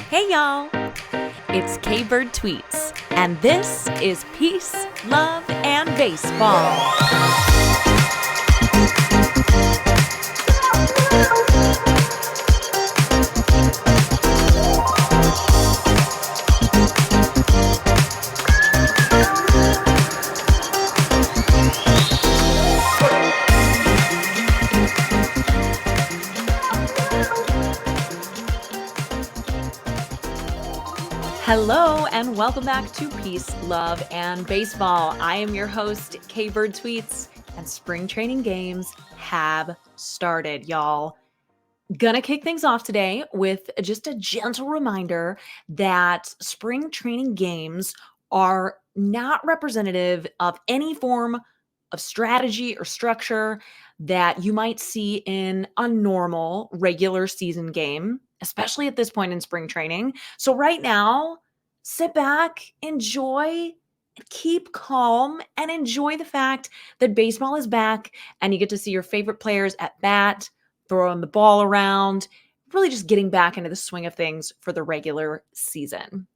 Hey y'all, it's K-Bird Tweets, and this is Peace, Love, and Baseball. Hello, and welcome back to Peace, Love, and Baseball. I am your host, K-Bird Tweets, and spring training games have started, y'all. Gonna kick things off today with just a gentle reminder that spring training games are not representative of any form of strategy or structure that you might see in a normal regular season game, especially at this point in spring training. So right now, sit back, enjoy, and keep calm, and enjoy the fact that baseball is back and you get to see your favorite players at bat, throwing the ball around, really just getting back into the swing of things for the regular season.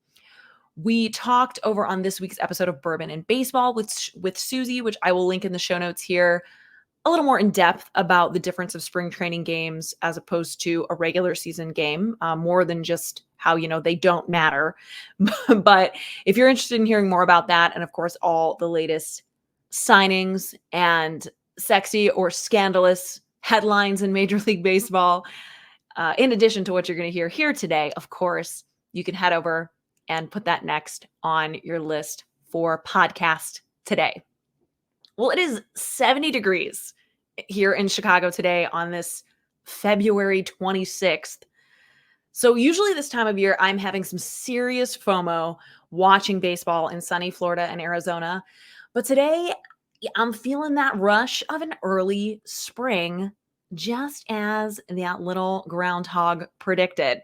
We talked over on this week's episode of Bourbon and Baseball with Susie, which I will link in the show notes here, a little more in depth about the difference of spring training games as opposed to a regular season game, more than just how, they don't matter. But if you're interested in hearing more about that, and of course, all the latest signings and sexy or scandalous headlines in Major League Baseball, in addition to what you're going to hear here today, of course, you can head over and put that next on your list for podcast today. Well, it is 70 degrees here in Chicago today on this February 26th. So usually this time of year, I'm having some serious FOMO watching baseball in sunny Florida and Arizona. But today, I'm feeling that rush of an early spring, just as that little groundhog predicted.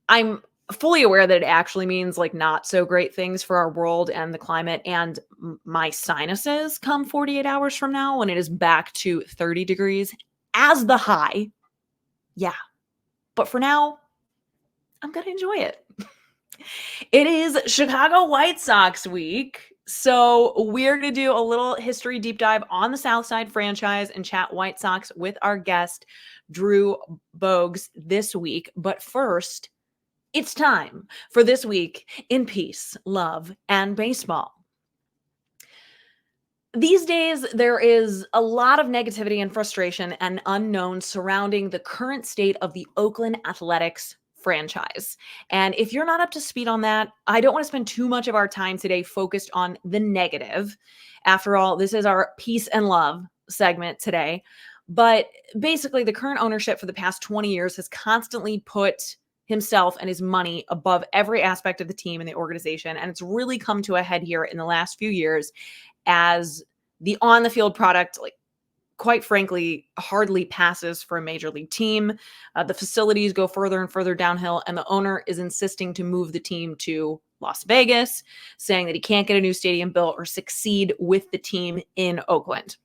I'm fully aware that it actually means like not so great things for our world and the climate and my sinuses come 48 hours from now when it is back to 30 degrees as the high. Yeah. But for now, I'm going to enjoy it. It is Chicago White Sox week. So we're going to do a little history deep dive on the SouthSide franchise and chat White Sox with our guest, Drew Bogues, this week. But first, it's time for This Week in Peace, Love, and Baseball. These days, there is a lot of negativity and frustration and unknown surrounding the current state of the Oakland Athletics franchise. And if you're not up to speed on that, I don't want to spend too much of our time today focused on the negative. After all, this is our Peace and Love segment today. But basically, the current ownership for the past 20 years has constantly put himself and his money above every aspect of the team and the organization. And it's really come to a head here in the last few years as the on-the-field product, like, quite frankly, hardly passes for a major league team. The facilities go further and further downhill, and the owner is insisting to move the team to Las Vegas, saying that he can't get a new stadium built or succeed with the team in Oakland.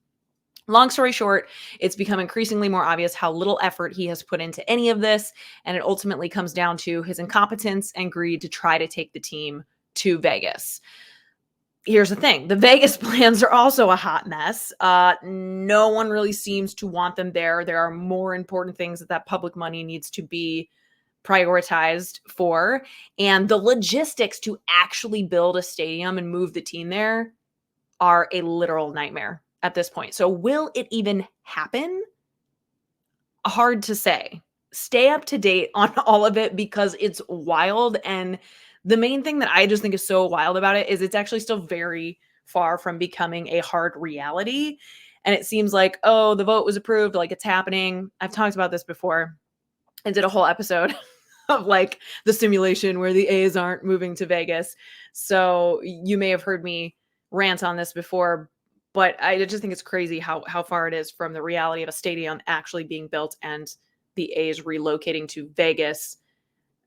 Long story short, it's become increasingly more obvious how little effort he has put into any of this, and it ultimately comes down to his incompetence and greed to try to take the team to Vegas. Here's the thing. The Vegas plans are also a hot mess. No one really seems to want them there. There are more important things that public money needs to be prioritized for. And the logistics to actually build a stadium and move the team there are a literal nightmare at this point. So will it even happen? Hard to say. Stay up to date on all of it because it's wild. And the main thing that I just think is so wild about it is it's actually still very far from becoming a hard reality. And it seems like, oh, the vote was approved, like it's happening. I've talked about this before. I did a whole episode of like the simulation where the A's aren't moving to Vegas. So you may have heard me rant on this before, but I just think it's crazy how far it is from the reality of a stadium actually being built and the A's relocating to Vegas.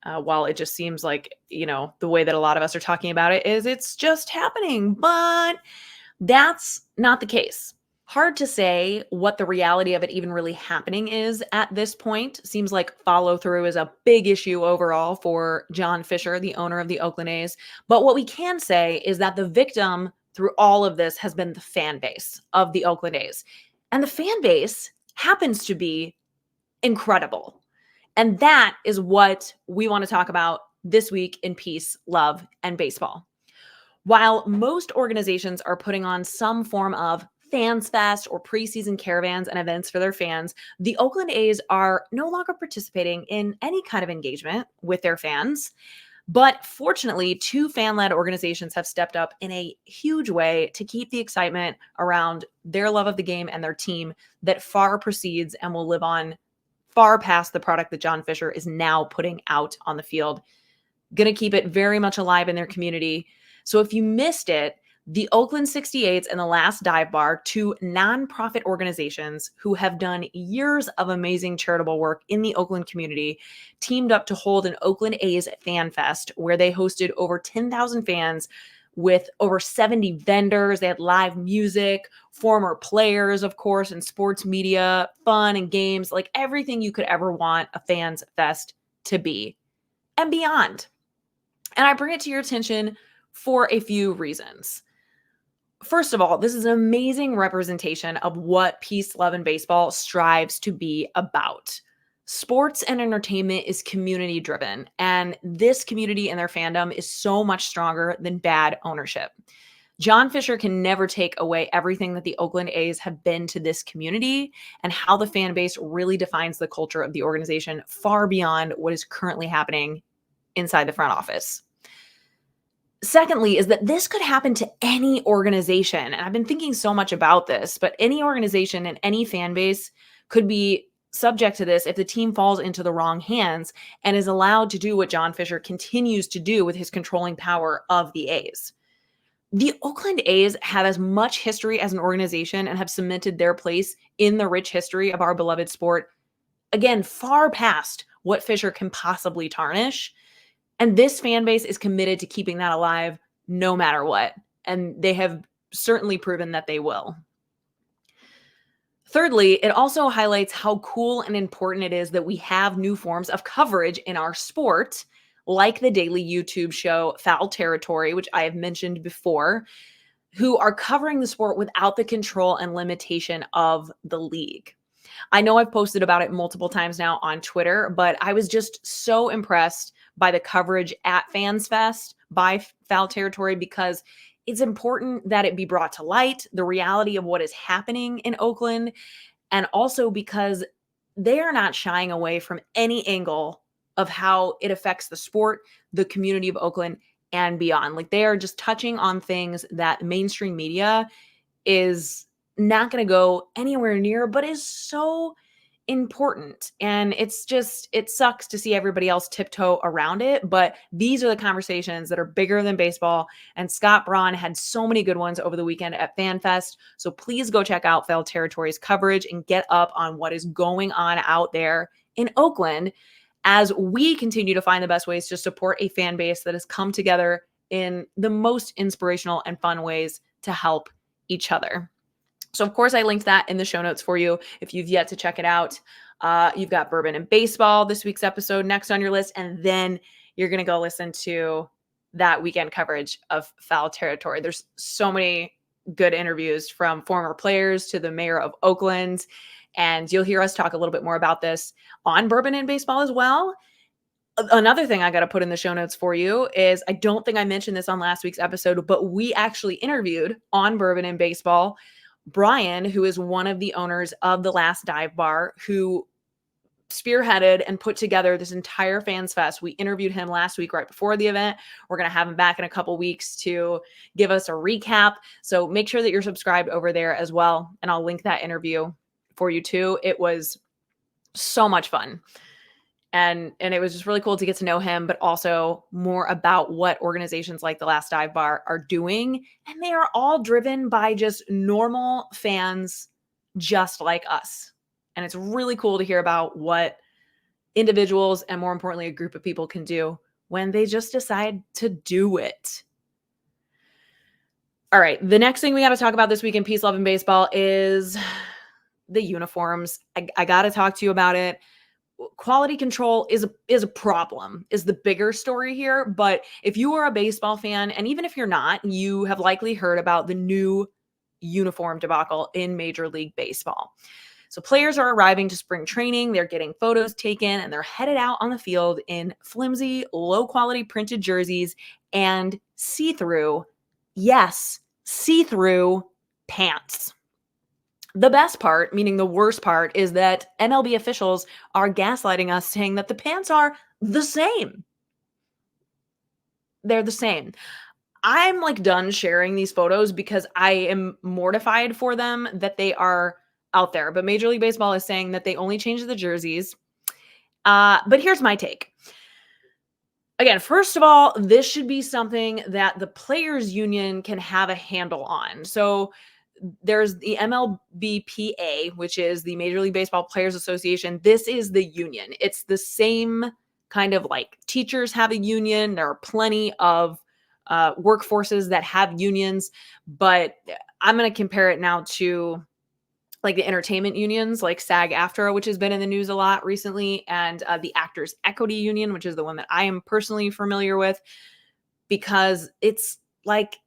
While it just seems like, the way that a lot of us are talking about it is it's just happening, but that's not the case. Hard to say what the reality of it even really happening is at this point. Seems like follow through is a big issue overall for John Fisher, the owner of the Oakland A's. But what we can say is that the victim through all of this has been the fan base of the Oakland A's. And the fan base happens to be incredible. And that is what we want to talk about this week in Peace, Love, and Baseball. While most organizations are putting on some form of Fans Fest or preseason caravans and events for their fans, the Oakland A's are no longer participating in any kind of engagement with their fans. But fortunately, two fan-led organizations have stepped up in a huge way to keep the excitement around their love of the game and their team that far precedes and will live on far past the product that John Fisher is now putting out on the field. Going to keep it very much alive in their community. So if you missed it, the Oakland 68s and the Last Dive Bar, two nonprofit organizations who have done years of amazing charitable work in the Oakland community, teamed up to hold an Oakland A's Fan Fest where they hosted over 10,000 fans with over 70 vendors. They had live music, former players, of course, and sports media, fun and games, like everything you could ever want a Fans Fest to be and beyond. And I bring it to your attention for a few reasons. First of all, this is an amazing representation of what Peace, Love, and Baseball strives to be about. Sports and entertainment is community driven, and this community and their fandom is so much stronger than bad ownership. John Fisher can never take away everything that the Oakland A's have been to this community and how the fan base really defines the culture of the organization far beyond what is currently happening inside the front office. Secondly, is that this could happen to any organization. And I've been thinking so much about this, but any organization and any fan base could be subject to this if the team falls into the wrong hands and is allowed to do what John Fisher continues to do with his controlling power of the A's. The Oakland A's have as much history as an organization and have cemented their place in the rich history of our beloved sport, again, far past what Fisher can possibly tarnish. And this fan base is committed to keeping that alive no matter what. And they have certainly proven that they will. Thirdly, it also highlights how cool and important it is that we have new forms of coverage in our sport, like the daily YouTube show Foul Territory, which I have mentioned before, who are covering the sport without the control and limitation of the league. I know I've posted about it multiple times now on Twitter, but I was just so impressed by the coverage at Fans Fest by Foul Territory because it's important that it be brought to light, the reality of what is happening in Oakland, and also because they are not shying away from any angle of how it affects the sport, the community of Oakland, and beyond. Like they are just touching on things that mainstream media is not going to go anywhere near, but is so important. And it's just, it sucks to see everybody else tiptoe around it. But these are the conversations that are bigger than baseball. And Scott Braun had so many good ones over the weekend at FanFest. So please go check out Foul Territory's coverage and get up on what is going on out there in Oakland as we continue to find the best ways to support a fan base that has come together in the most inspirational and fun ways to help each other. So, of course, I linked that in the show notes for you if you've yet to check it out. You've got Bourbon and Baseball, this week's episode, next on your list. And then you're going to go listen to that weekend coverage of Foul Territory. There's so many good interviews from former players to the mayor of Oakland. And you'll hear us talk a little bit more about this on Bourbon and Baseball as well. Another thing I got to put in the show notes for you is, I don't think I mentioned this on last week's episode, but we actually interviewed on Bourbon and Baseball Bryan, who is one of the owners of the Last Dive Bar, who spearheaded and put together this entire Fans Fest. We interviewed him last week right before the event. We're going to have him back in a couple weeks to give us a recap. So make sure that you're subscribed over there as well. And I'll link that interview for you too. It was so much fun. And it was just really cool to get to know him, but also more about what organizations like the Last Dive Bar are doing. And they are all driven by just normal fans just like us. And it's really cool to hear about what individuals and, more importantly, a group of people can do when they just decide to do it. All right. The next thing we got to talk about this week in Peace, Love, and Baseball is the uniforms. I got to talk to you about it. Quality control is a problem, is the bigger story here. But if you are a baseball fan, and even if you're not, you have likely heard about the new uniform debacle in Major League Baseball. So players are arriving to spring training, they're getting photos taken, and they're headed out on the field in flimsy, low-quality printed jerseys and see-through, yes, see-through pants. The best part, meaning the worst part, is that MLB officials are gaslighting us, saying that the pants are the same. They're the same. I'm like done sharing these photos because I am mortified for them that they are out there. But Major League Baseball is saying that they only changed the jerseys. But here's my take. Again, first of all, this should be something that the players union can have a handle on. So there's the MLBPA, which is the Major League Baseball Players Association. This is the union. It's the same kind of like teachers have a union. There are plenty of workforces that have unions, but I'm going to compare it now to like the entertainment unions, like SAG-AFTRA, which has been in the news a lot recently, and the Actors Equity Union, which is the one that I am personally familiar with, because it's like,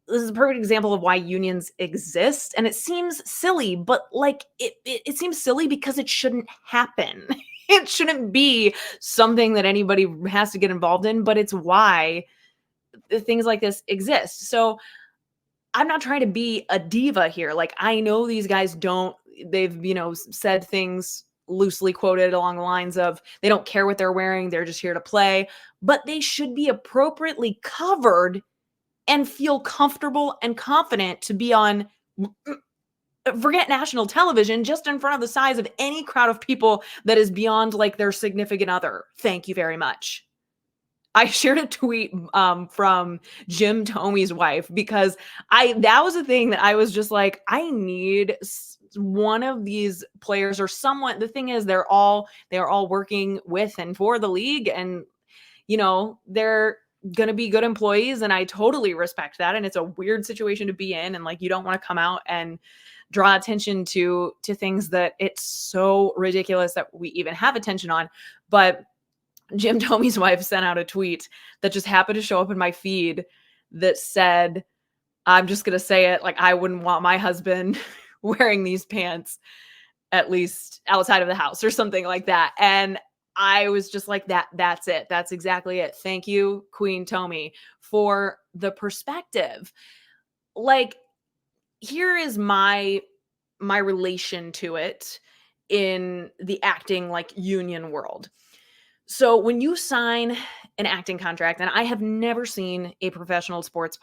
this is a perfect example of why unions exist. And it seems silly, but like it seems silly because it shouldn't happen. It shouldn't be something that anybody has to get involved in, but it's why things like this exist. So I'm not trying to be a diva here. Like, I know these guys they've, said things loosely quoted along the lines of they don't care what they're wearing. They're just here to play, but they should be appropriately covered and feel comfortable and confident to be on, forget national television, just in front of the size of any crowd of people that is beyond like their significant other. Thank you very much. I shared a tweet from Jim Tomey's wife because that was a thing that I was just like, I need one of these players or someone. The thing is, they're all working with and for the league, and they're going to be good employees, and I totally respect that. And it's a weird situation to be in, and like, you don't want to come out and draw attention to things that it's so ridiculous that we even have attention on. But Jim Tomey's wife sent out a tweet that just happened to show up in my feed that said, I'm just going to say it, like, I wouldn't want my husband wearing these pants, at least outside of the house, or something like that. And I was just like, that's it. That's exactly it. Thank you, Queen Tomey, for the perspective. Like, here is my relation to it in the acting like union world. So when you sign an acting contract, and I have never seen a professional sports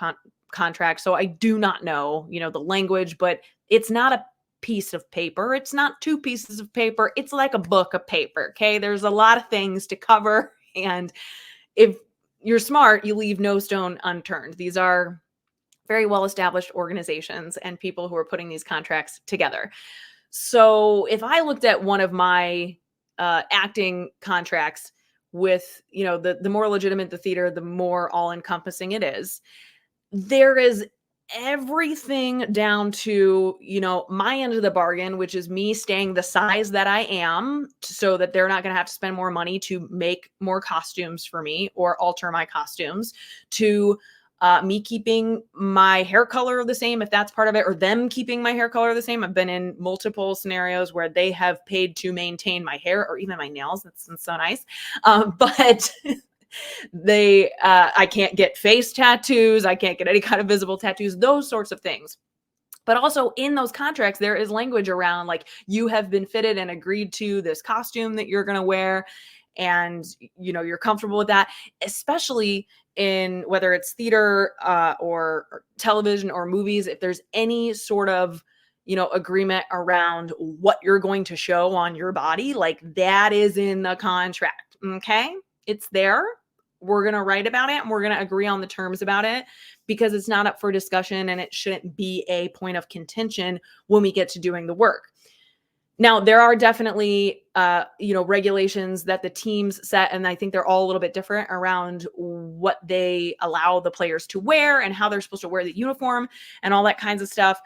contract, so I do not know, the language, but it's not a piece of paper. It's not two pieces of paper. It's like a book of paper. Okay. There's a lot of things to cover. And if you're smart, you leave no stone unturned. These are very well-established organizations and people who are putting these contracts together. So if I looked at one of my acting contracts with, the more legitimate the theater, the more all-encompassing it is. There is everything down to, my end of the bargain, which is me staying the size that I am so that they're not going to have to spend more money to make more costumes for me or alter my costumes, to me keeping my hair color the same, if that's part of it, or them keeping my hair color the same. I've been in multiple scenarios where they have paid to maintain my hair or even my nails. That's so nice. But I can't get face tattoos. I can't get any kind of visible tattoos, those sorts of things. But also in those contracts, there is language around like, you have been fitted and agreed to this costume that you're going to wear. And, you're comfortable with that, especially in whether it's theater or television or movies. If there's any sort of, agreement around what you're going to show on your body, like that is in the contract. Okay. It's there. We're going to write about it and we're going to agree on the terms about it, because it's not up for discussion and it shouldn't be a point of contention when we get to doing the work. Now, there are definitely, regulations that the teams set, and I think they're all a little bit different around what they allow the players to wear and how they're supposed to wear the uniform and all that kinds of stuff.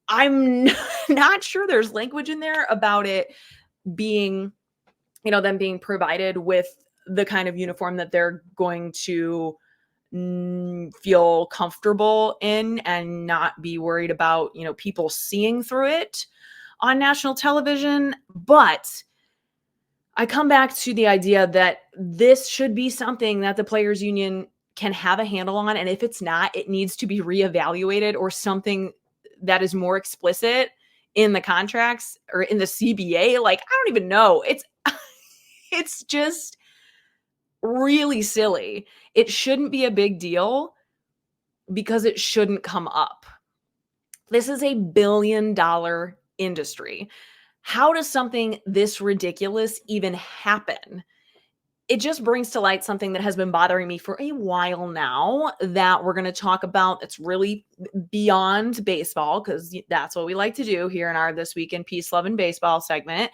I'm not sure there's language in there about it being, them being provided with the kind of uniform that they're going to feel comfortable in and not be worried about, people seeing through it on national television. But I come back to the idea that this should be something that the players union can have a handle on. And if it's not, it needs to be reevaluated, or something that is more explicit in the contracts or in the CBA. Like, I don't even know. It's just really silly. It shouldn't be a big deal because it shouldn't come up. This is a $1 billion industry. How does something this ridiculous even happen? It just brings to light something that has been bothering me for a while now that we're going to talk about. It's really beyond baseball, because that's what we like to do here in our This Week in Peace, Love, and Baseball segment.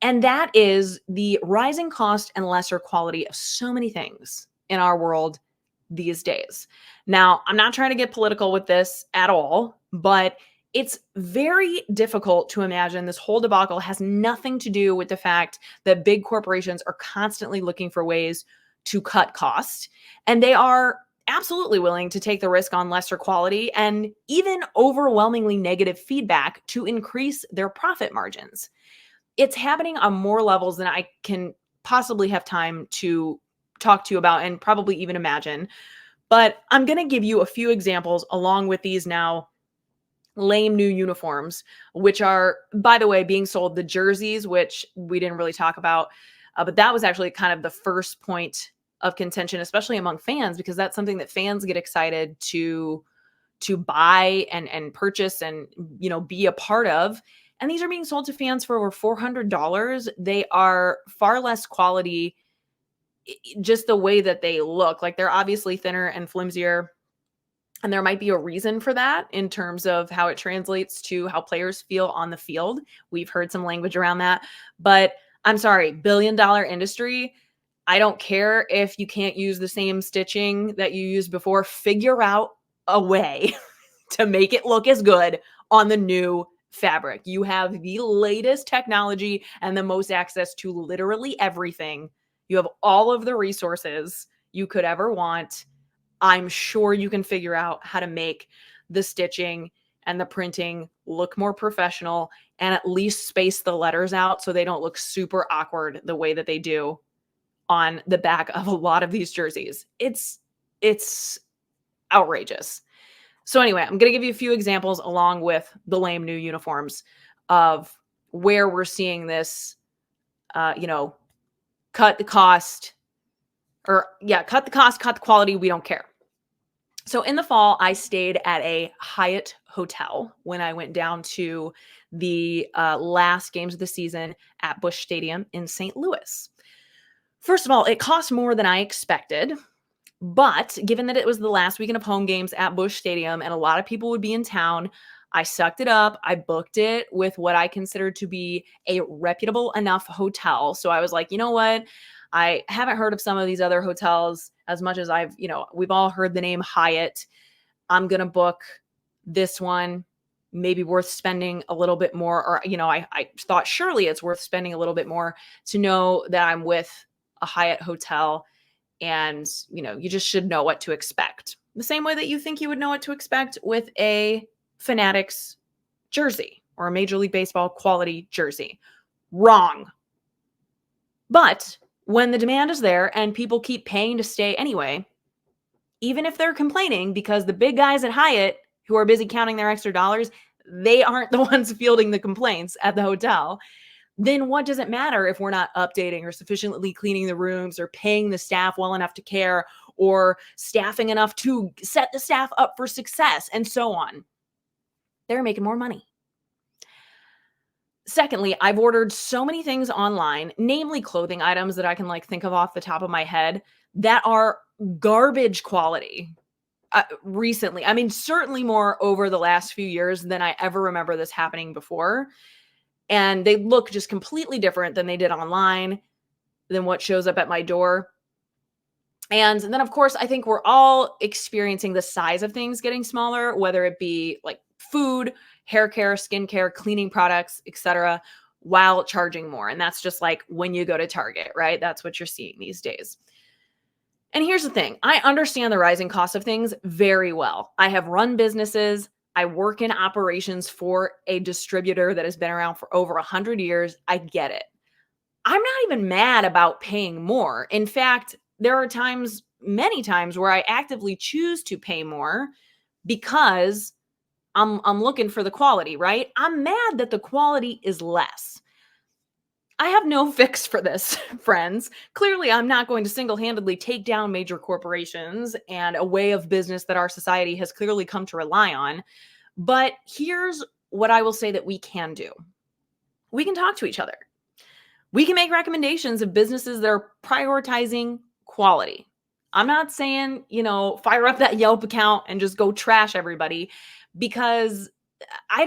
And that is the rising cost and lesser quality of so many things in our world these days. Now, I'm not trying to get political with this at all, but it's very difficult to imagine this whole debacle has nothing to do with the fact that big corporations are constantly looking for ways to cut costs. And they are absolutely willing to take the risk on lesser quality and even overwhelmingly negative feedback to increase their profit margins. It's happening on more levels than I can possibly have time to talk to you about and probably even imagine. But I'm going to give you a few examples along with these now lame new uniforms, which are, by the way, being sold. The jerseys, which we didn't really talk about, but that was actually kind of the first point of contention, especially among fans, because that's something that fans get excited to buy and purchase and, be a part of. And these are being sold to fans for over $400. They are far less quality, just the way that they look. Like, they're obviously thinner and flimsier. And there might be a reason for that in terms of how it translates to how players feel on the field. We've heard some language around that. But I'm sorry, $1 billion industry. I don't care if you can't use the same stitching that you used before. Figure out a way to make it look as good on the new fabric. You have the latest technology and the most access to literally everything. You have all of the resources you could ever want. I'm sure you can figure out how to make the stitching and the printing look more professional and at least space the letters out so they don't look super awkward the way that they do on the back of a lot of these jerseys. It's outrageous. So anyway, I'm going to give you a few examples along with the lame new uniforms of where we're seeing this, cut the cost, cut the quality. We don't care. So in the fall, I stayed at a Hyatt hotel when I went down to the last games of the season at Busch Stadium in St. Louis. First of all, it cost more than I expected. But given that it was the last weekend of home games at Busch Stadium and a lot of people would be in town, I sucked it up. I booked it with what I considered to be a reputable enough hotel. So I was like, you know what? I haven't heard of some of these other hotels as much as we've all heard the name Hyatt. I'm going to book this one, maybe worth spending a little bit more. Or, I thought surely it's worth spending a little bit more to know that I'm with a Hyatt hotel. And, you just should know what to expect. The same way that you think you would know what to expect with a Fanatics jersey or a Major League Baseball quality jersey. Wrong. But when the demand is there and people keep paying to stay anyway, even if they're complaining because the big guys at Hyatt who are busy counting their extra dollars, they aren't the ones fielding the complaints at the hotel, then what does it matter if we're not updating or sufficiently cleaning the rooms or paying the staff well enough to care or staffing enough to set the staff up for success and so on? They're making more money. Secondly, I've ordered so many things online, namely clothing items that I can think of off the top of my head that are garbage quality. Recently, I mean, certainly more over the last few years than I ever remember this happening before. and they look just completely different than they did online, than what shows up at my door. And then, of course, I think we're all experiencing the size of things getting smaller, whether it be like food, hair care, skincare, cleaning products, etc., while charging more. And that's just like when you go to Target, right? That's what you're seeing these days. And here's the thing, I understand the rising cost of things very well. I have run businesses. I work in operations for a distributor that has been around for over 100 years. I get it. I'm not even mad about paying more. In fact, there are times, many times, where I actively choose to pay more because I'm looking for the quality, right? I'm mad that the quality is less. I have no fix for this, friends. Clearly, I'm not going to single-handedly take down major corporations and a way of business that our society has clearly come to rely on. But here's what I will say that we can do. We can talk to each other. We can make recommendations of businesses that are prioritizing quality. I'm not saying, fire up that Yelp account and just go trash everybody, because I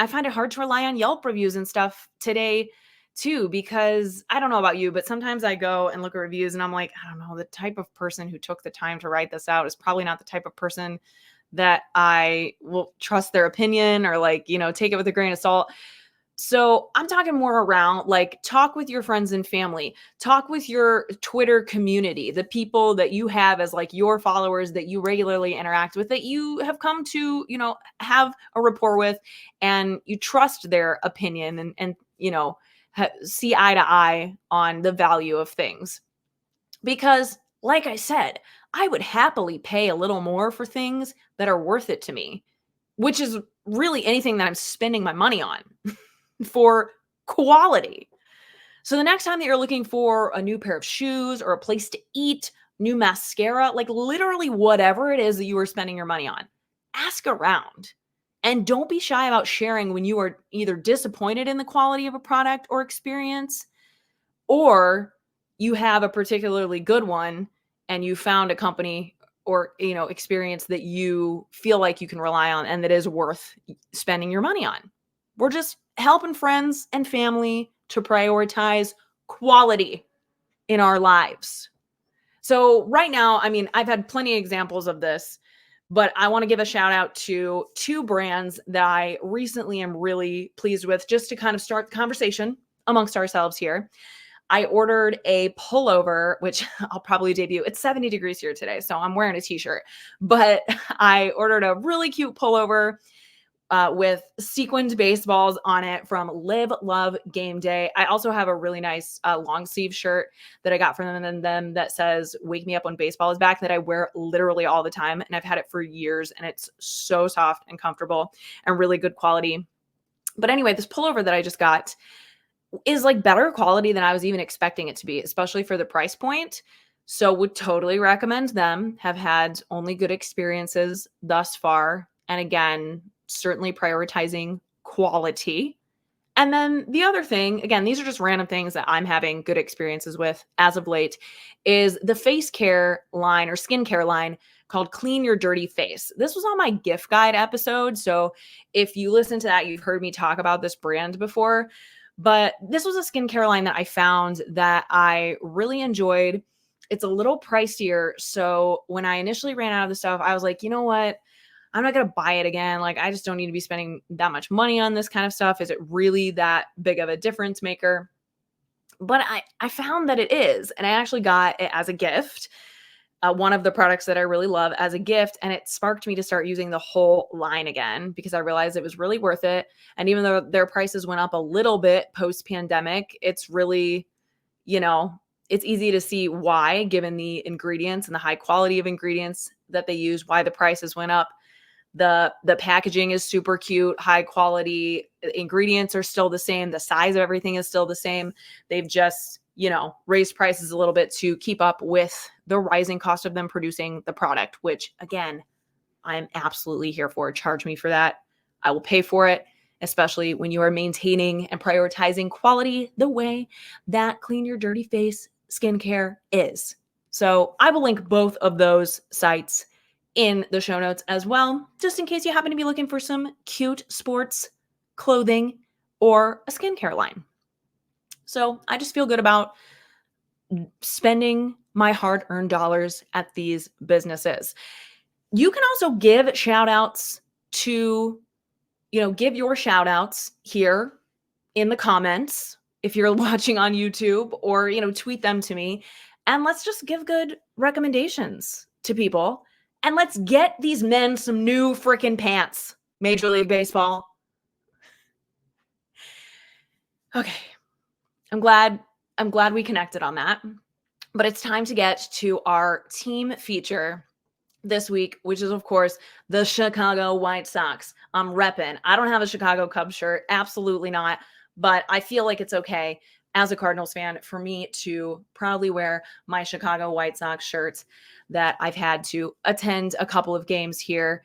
find it hard to rely on Yelp reviews and stuff today too, because I don't know about you, but sometimes I go and look at reviews and I'm like, I don't know, the type of person who took the time to write this out is probably not the type of person that I will trust their opinion, or take it with a grain of salt. So I'm talking more around like, talk with your friends and family, talk with your Twitter community, the people that you have as like your followers that you regularly interact with, that you have come to, have a rapport with, and you trust their opinion and see eye to eye on the value of things. Because like I said, I would happily pay a little more for things that are worth it to me, which is really anything that I'm spending my money on. For quality. So the next time that you're looking for a new pair of shoes or a place to eat, new mascara, like literally whatever it is that you are spending your money on, ask around. And don't be shy about sharing when you are either disappointed in the quality of a product or experience, or you have a particularly good one and you found a company or experience that you feel like you can rely on and that is worth spending your money on. We're just helping friends and family to prioritize quality in our lives. So right now, I've had plenty of examples of this, but I want to give a shout out to two brands that I recently am really pleased with, just to kind of start the conversation amongst ourselves here. I ordered a pullover, which I'll probably debut. It's 70 degrees here today, so I'm wearing a t-shirt, but I ordered a really cute pullover with sequined baseballs on it from Live Love Game Day. I also have a really nice long sleeve shirt that I got from them that says "Wake Me Up When Baseball Is Back," that I wear literally all the time, and I've had it for years, and it's so soft and comfortable and really good quality. But anyway, this pullover that I just got is like better quality than I was even expecting it to be, especially for the price point. So would totally recommend them. Have had only good experiences thus far. And again, certainly prioritizing quality. And then the other thing, again, these are just random things that I'm having good experiences with as of late, is the face care line or skincare line called Clean Your Dirty Face. This was on my gift guide episode. So if you listen to that, you've heard me talk about this brand before. But this was a skincare line that I found that I really enjoyed. It's a little pricier. So when I initially ran out of the stuff, I was like, you know what? I'm not going to buy it again. Like, I just don't need to be spending that much money on this kind of stuff. Is it really that big of a difference maker? But I found that it is. And I actually got it as a gift. One of the products that I really love as a gift. And it sparked me to start using the whole line again, because I realized it was really worth it. And even though their prices went up a little bit post-pandemic, it's really, it's easy to see why, given the ingredients and the high quality of ingredients that they use, why the prices went up. The packaging is super cute, high quality. Ingredients are still the same. The size of everything is still the same. They've just, raised prices a little bit to keep up with the rising cost of them producing the product, which again, I'm absolutely here for. Charge me for that. I will pay for it, especially when you are maintaining and prioritizing quality the way that Clean Your Dirty Face skincare is. So I will link both of those sites in the show notes as well, just in case you happen to be looking for some cute sports clothing or a skincare line. So I just feel good about spending my hard-earned dollars at these businesses. You can also give shout outs to, give your shout outs here in the comments if you're watching on YouTube, or, tweet them to me. And let's just give good recommendations to people. And let's get these men some new freaking pants, Major League Baseball. Okay. I'm glad we connected on that. But it's time to get to our team feature this week, which is, of course, the Chicago White Sox. I'm repping. I don't have a Chicago Cubs shirt. Absolutely not. But I feel like it's okay as a Cardinals fan for me to proudly wear my Chicago White Sox shirts that I've had to attend a couple of games here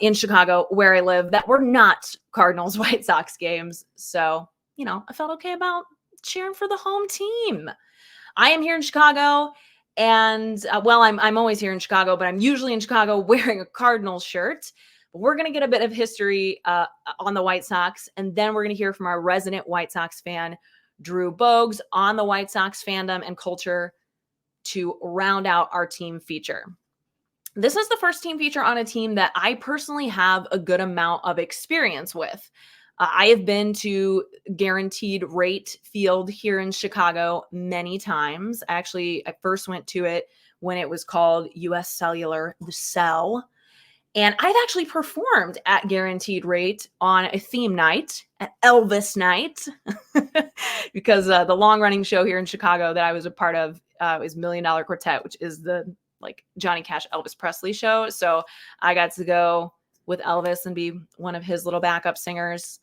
in Chicago where I live that were not Cardinals White Sox games. So, I felt okay about cheering for the home team. I am here in Chicago, and I'm always here in Chicago, but I'm usually in Chicago wearing a Cardinals shirt. But we're going to get a bit of history on the White Sox, and then we're going to hear from our resident White Sox fan, Drew Bogues, on the White Sox fandom and culture to round out our team feature. This is the first team feature on a team that I personally have a good amount of experience with. I have been to Guaranteed Rate Field here in Chicago many times. I first went to it when it was called US Cellular, the Cell. And I've actually performed at Guaranteed Rate on a theme night, at Elvis Night, because the long-running show here in Chicago that I was a part of is $1 Million Quartet, which is the Johnny Cash, Elvis Presley show. So I got to go with Elvis and be one of his little backup singers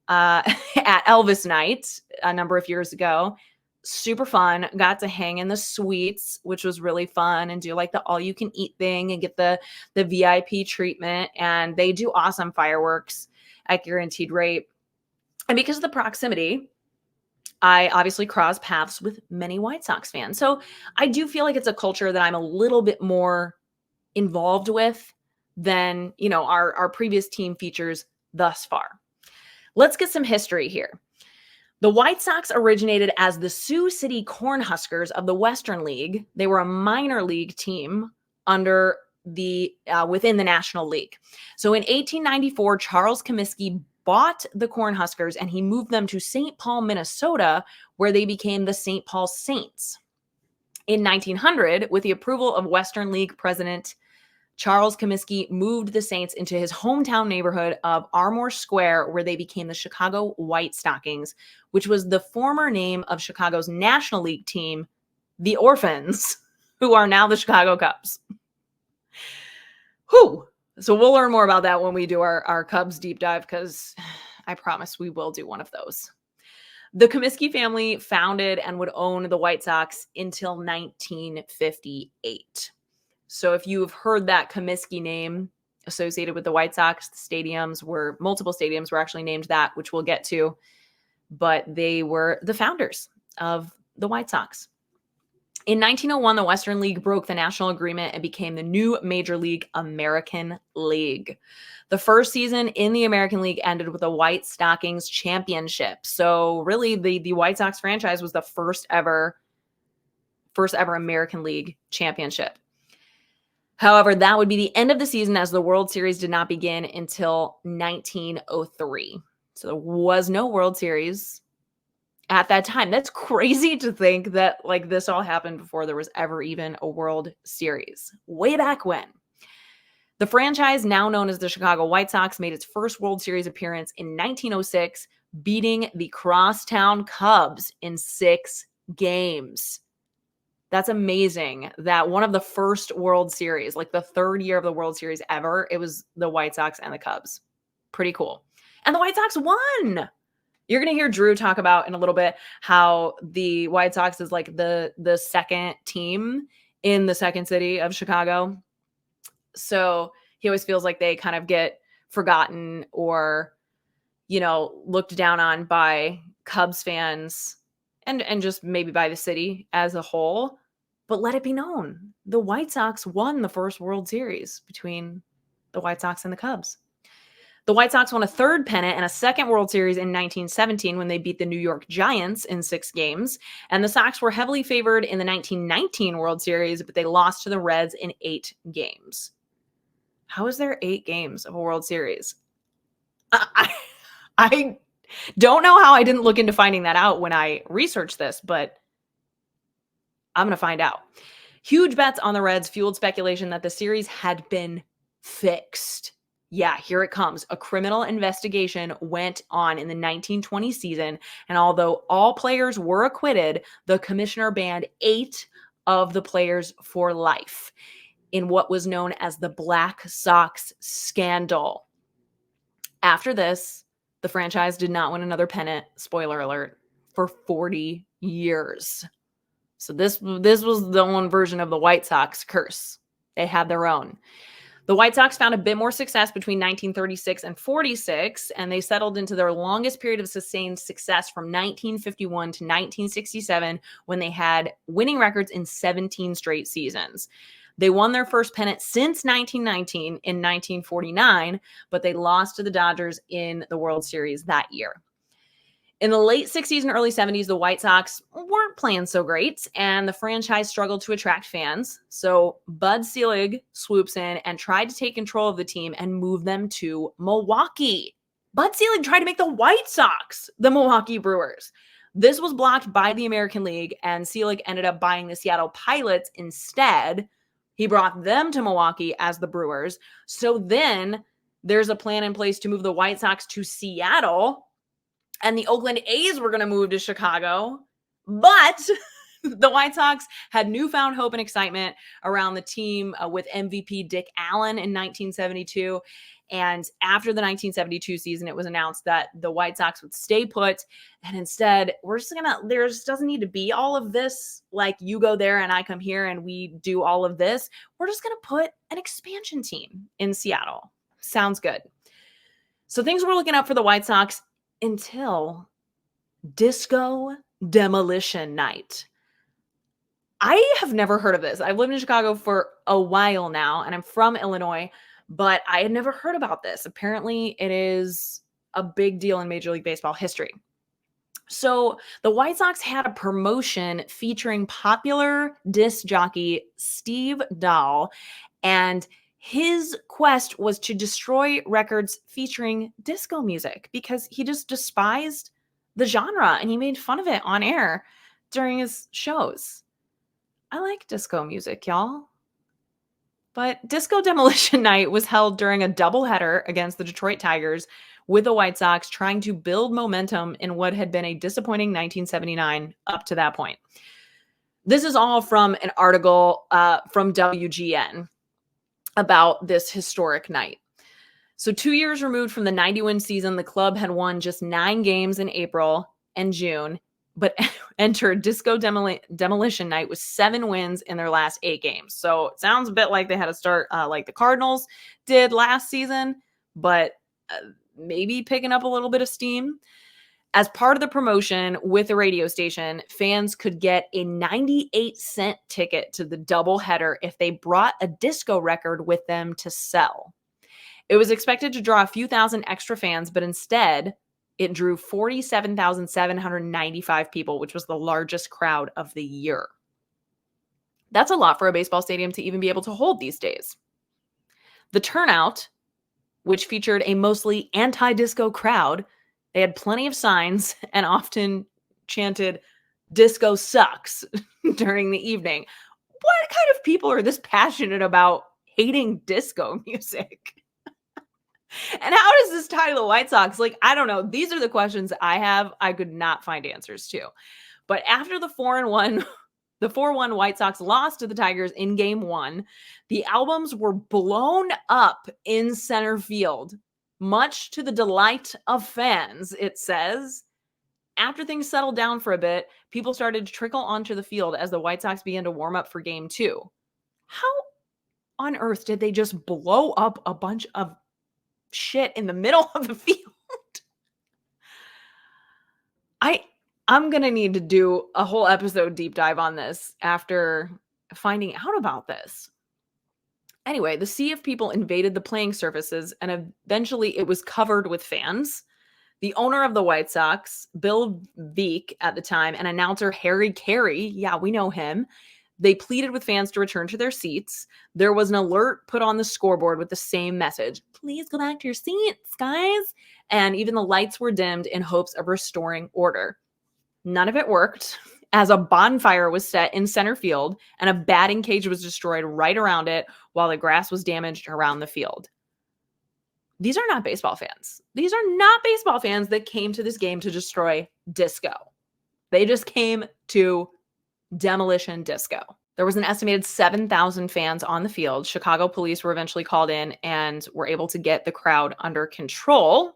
at Elvis Night a number of years ago. Super fun. Got to hang in the suites, which was really fun, and do the all you can eat thing and get the VIP treatment. And they do awesome fireworks at Guaranteed Rate. And because of the proximity, I obviously cross paths with many White Sox fans. So I do feel like it's a culture that I'm a little bit more involved with than, our previous team features thus far. Let's get some history here. The White Sox originated as the Sioux City Cornhuskers of the Western League. They were a minor league team under within the National League. So in 1894, Charles Comiskey bought the Cornhuskers and he moved them to St. Paul, Minnesota, where they became the St. Paul Saints. In 1900, with the approval of Western League president Charles Comiskey, moved the Saints into his hometown neighborhood of Armour Square, where they became the Chicago White Stockings, which was the former name of Chicago's National League team, the Orphans, who are now the Chicago Cubs. Whew. So we'll learn more about that when we do our Cubs deep dive, because I promise we will do one of those. The Comiskey family founded and would own the White Sox until 1958. So if you've heard that Comiskey name associated with the White Sox, multiple stadiums were actually named that, which we'll get to, but they were the founders of the White Sox. In 1901, the Western League broke the national agreement and became the new Major League American League. The first season in the American League ended with the White Stockings championship. So really the White Sox franchise was the first ever American League championship. However, that would be the end of the season, as the World Series did not begin until 1903. So there was no World Series at that time. That's crazy to think that this all happened before there was ever even a World Series. Way back when. The franchise, now known as the Chicago White Sox, made its first World Series appearance in 1906, beating the Crosstown Cubs in 6 games. That's amazing that one of the first World Series, the third year of the World Series ever, it was the White Sox and the Cubs. Pretty cool. And the White Sox won. You're going to hear Drew talk about in a little bit how the White Sox is the second team in the second city of Chicago. So he always feels like they kind of get forgotten or, looked down on by Cubs fans and just maybe by the city as a whole. But let it be known, the White Sox won the first World Series between the White Sox and the Cubs. The White Sox won a third pennant and a second World Series in 1917 when they beat the New York Giants in 6 games. And the Sox were heavily favored in the 1919 World Series, but they lost to the Reds in 8 games. How is there 8 games of a World Series? I don't know how I didn't look into finding that out when I researched this, but I'm going to find out. Huge bets on the Reds fueled speculation that the series had been fixed. Yeah, here it comes. A criminal investigation went on in the 1920 season, and although all players were acquitted, the commissioner banned 8 of the players for life in what was known as the Black Sox scandal. After this, the franchise did not win another pennant, spoiler alert, for 40 years. So this was the one version of the White Sox curse. They had their own. The White Sox found a bit more success between 1936 and 46, and they settled into their longest period of sustained success from 1951 to 1967, when they had winning records in 17 straight seasons. They won their first pennant since 1919 in 1949, but they lost to the Dodgers in the World Series that year. In the late 60s and early 70s, the White Sox weren't playing so great, and the franchise struggled to attract fans. So Bud Selig swoops in and tried to take control of the team and move them to Milwaukee. Bud Selig tried to make the White Sox the Milwaukee Brewers. This was blocked by the American League, and Selig ended up buying the Seattle Pilots instead. He brought them to Milwaukee as the Brewers. So then there's a plan in place to move the White Sox to Seattle, and the Oakland A's were going to move to Chicago. But the White Sox had newfound hope and excitement around the team with MVP Dick Allen in 1972. And after the 1972 season, it was announced that the White Sox would stay put. And instead, there just doesn't need to be all of this, like you go there and I come here and we do all of this. We're just going to put an expansion team in Seattle. Sounds good. So things were looking up for the White Sox until Disco Demolition Night. I have never heard of this. I've lived in Chicago for a while now, and I'm from Illinois, but I had never heard about this. Apparently, it is a big deal in Major League Baseball history. So the White Sox had a promotion featuring popular disc jockey Steve Dahl, and his quest was to destroy records featuring disco music because he just despised the genre and he made fun of it on air during his shows. I like disco music, y'all. But Disco Demolition Night was held during a doubleheader against the Detroit Tigers, with the White Sox trying to build momentum in what had been a disappointing 1979 up to that point. This is all from an article from WGN about this historic night. So 2 years removed from the 90-win season, the club had won just 9 games in April and June, but entered Disco Demolition Night with 7 wins in their last 8 games. So it sounds a bit like they had to start like the Cardinals did last season, but maybe picking up a little bit of steam. As part of the promotion with the radio station, fans could get a 98-cent ticket to the doubleheader if they brought a disco record with them to sell. It was expected to draw a few thousand extra fans, but instead, it drew 47,795 people, which was the largest crowd of the year. That's a lot for a baseball stadium to even be able to hold these days. The turnout, which featured a mostly anti-disco crowd, they had plenty of signs and often chanted, "Disco sucks," during the evening. What kind of people are this passionate about hating disco music? And how does this tie to the White Sox? Like, I don't know. These are the questions I have. I could not find answers to. But after the 4-1 White Sox lost to the Tigers in Game 1, the albums were blown up in center field, much to the delight of fans, it says. After things settled down for a bit, people started to trickle onto the field as the White Sox began to warm up for Game 2. How on earth did they just blow up a bunch of shit in the middle of the field? I'm going to need to do a whole episode deep dive on this after finding out about this. Anyway, the sea of people invaded the playing surfaces, and eventually it was covered with fans. The owner of the White Sox, Bill Veeck at the time, and announcer Harry Carey, yeah, we know him, they pleaded with fans to return to their seats. There was an alert put on the scoreboard with the same message. Please go back to your seats, guys. And even the lights were dimmed in hopes of restoring order. None of it worked, as a bonfire was set in center field and a batting cage was destroyed right around it while the grass was damaged around the field. These are not baseball fans. These are not baseball fans that came to this game to destroy disco. They just came to demolition disco. There was an estimated 7,000 fans on the field. Chicago police were eventually called in and were able to get the crowd under control.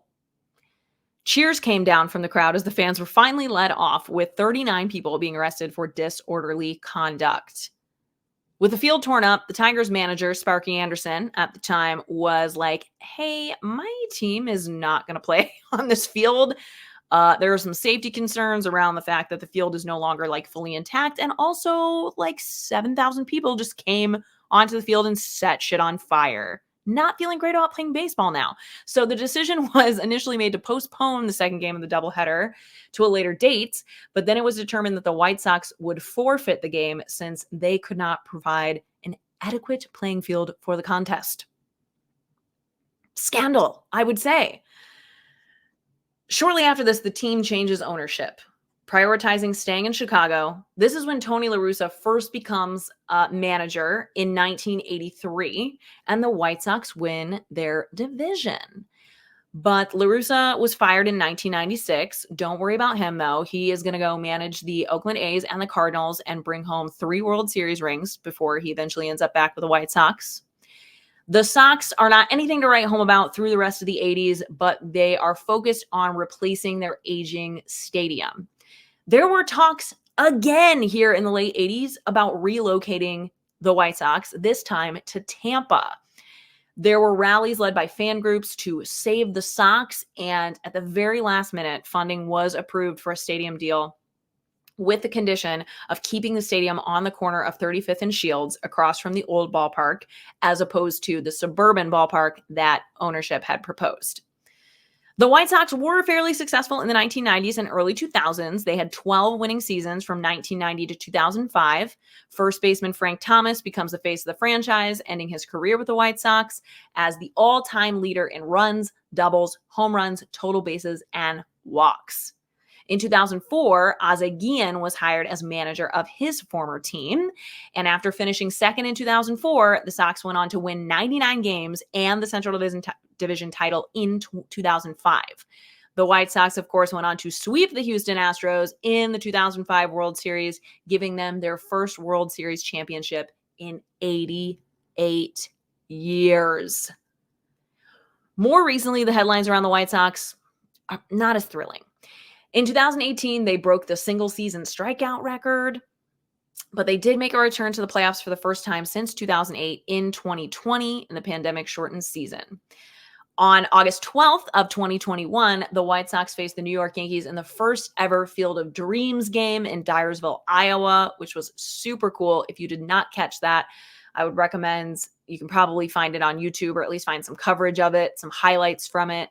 Cheers came down from the crowd as the fans were finally let off, with 39 people being arrested for disorderly conduct. With the field torn up, the Tigers manager, Sparky Anderson, at the time was like, hey, my team is not going to play on this field. There are some safety concerns around the fact that the field is no longer like fully intact. And also like 7,000 people just came onto the field and set shit on fire. Not feeling great about playing baseball now. So the decision was initially made to postpone the second game of the doubleheader to a later date, but then it was determined that the White Sox would forfeit the game since they could not provide an adequate playing field for the contest. Scandal, I would say. Shortly after this, the team changes ownership, prioritizing staying in Chicago. This is when Tony La Russa first becomes manager in 1983, and the White Sox win their division. But La Russa was fired in 1996. Don't worry about him, though. He is going to go manage the Oakland A's and the Cardinals and bring home 3 World Series rings before he eventually ends up back with the White Sox. The Sox are not anything to write home about through the rest of the 80s, but they are focused on replacing their aging stadium. There were talks again here in the late 80s about relocating the White Sox, this time to Tampa. There were rallies led by fan groups to save the Sox, and at the very last minute, funding was approved for a stadium deal with the condition of keeping the stadium on the corner of 35th and Shields across from the old ballpark, as opposed to the suburban ballpark that ownership had proposed. The White Sox were fairly successful in the 1990s and early 2000s. They had 12 winning seasons from 1990 to 2005. First baseman Frank Thomas becomes the face of the franchise, ending his career with the White Sox as the all-time leader in runs, doubles, home runs, total bases, and walks. In 2004, Ozzie Guillen was hired as manager of his former team. And after finishing second in 2004, the Sox went on to win 99 games and the Central Division title in 2005. The White Sox, of course, went on to sweep the Houston Astros in the 2005 World Series, giving them their first World Series championship in 88 years. More recently, the headlines around the White Sox are not as thrilling. In 2018, they broke the single-season strikeout record, but they did make a return to the playoffs for the first time since 2008 in 2020 in the pandemic-shortened season. On August 12th of 2021, the White Sox faced the New York Yankees in the first ever Field of Dreams game in Dyersville, Iowa, which was super cool. If you did not catch that, I would recommend, you can probably find it on YouTube or at least find some coverage of it, some highlights from it.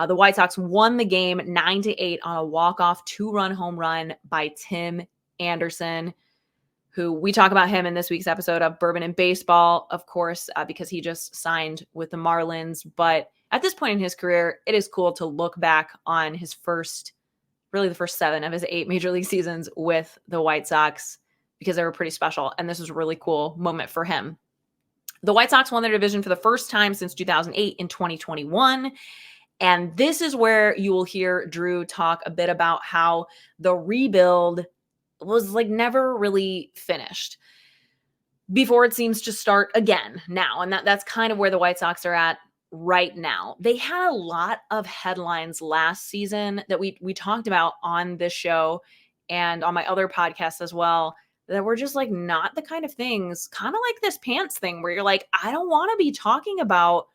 The White Sox won the game 9-8 on a walk-off 2-run home run by Tim Anderson, who we talk about him in this week's episode of Bourbon and Baseball, of course, because he just signed with the Marlins. But at this point in his career, it is cool to look back on his the first 7 of his 8 major league seasons with the White Sox, because they were pretty special. And this was a really cool moment for him. The White Sox won their division for the first time since 2008 in 2021. And this is where you will hear Drew talk a bit about how the rebuild was like never really finished before it seems to start again now. And that's kind of where the White Sox are at right now. They had a lot of headlines last season that we talked about on this show and on my other podcasts as well, that were just like not the kind of things, kind of like this pants thing where you're like, I don't want to be talking about,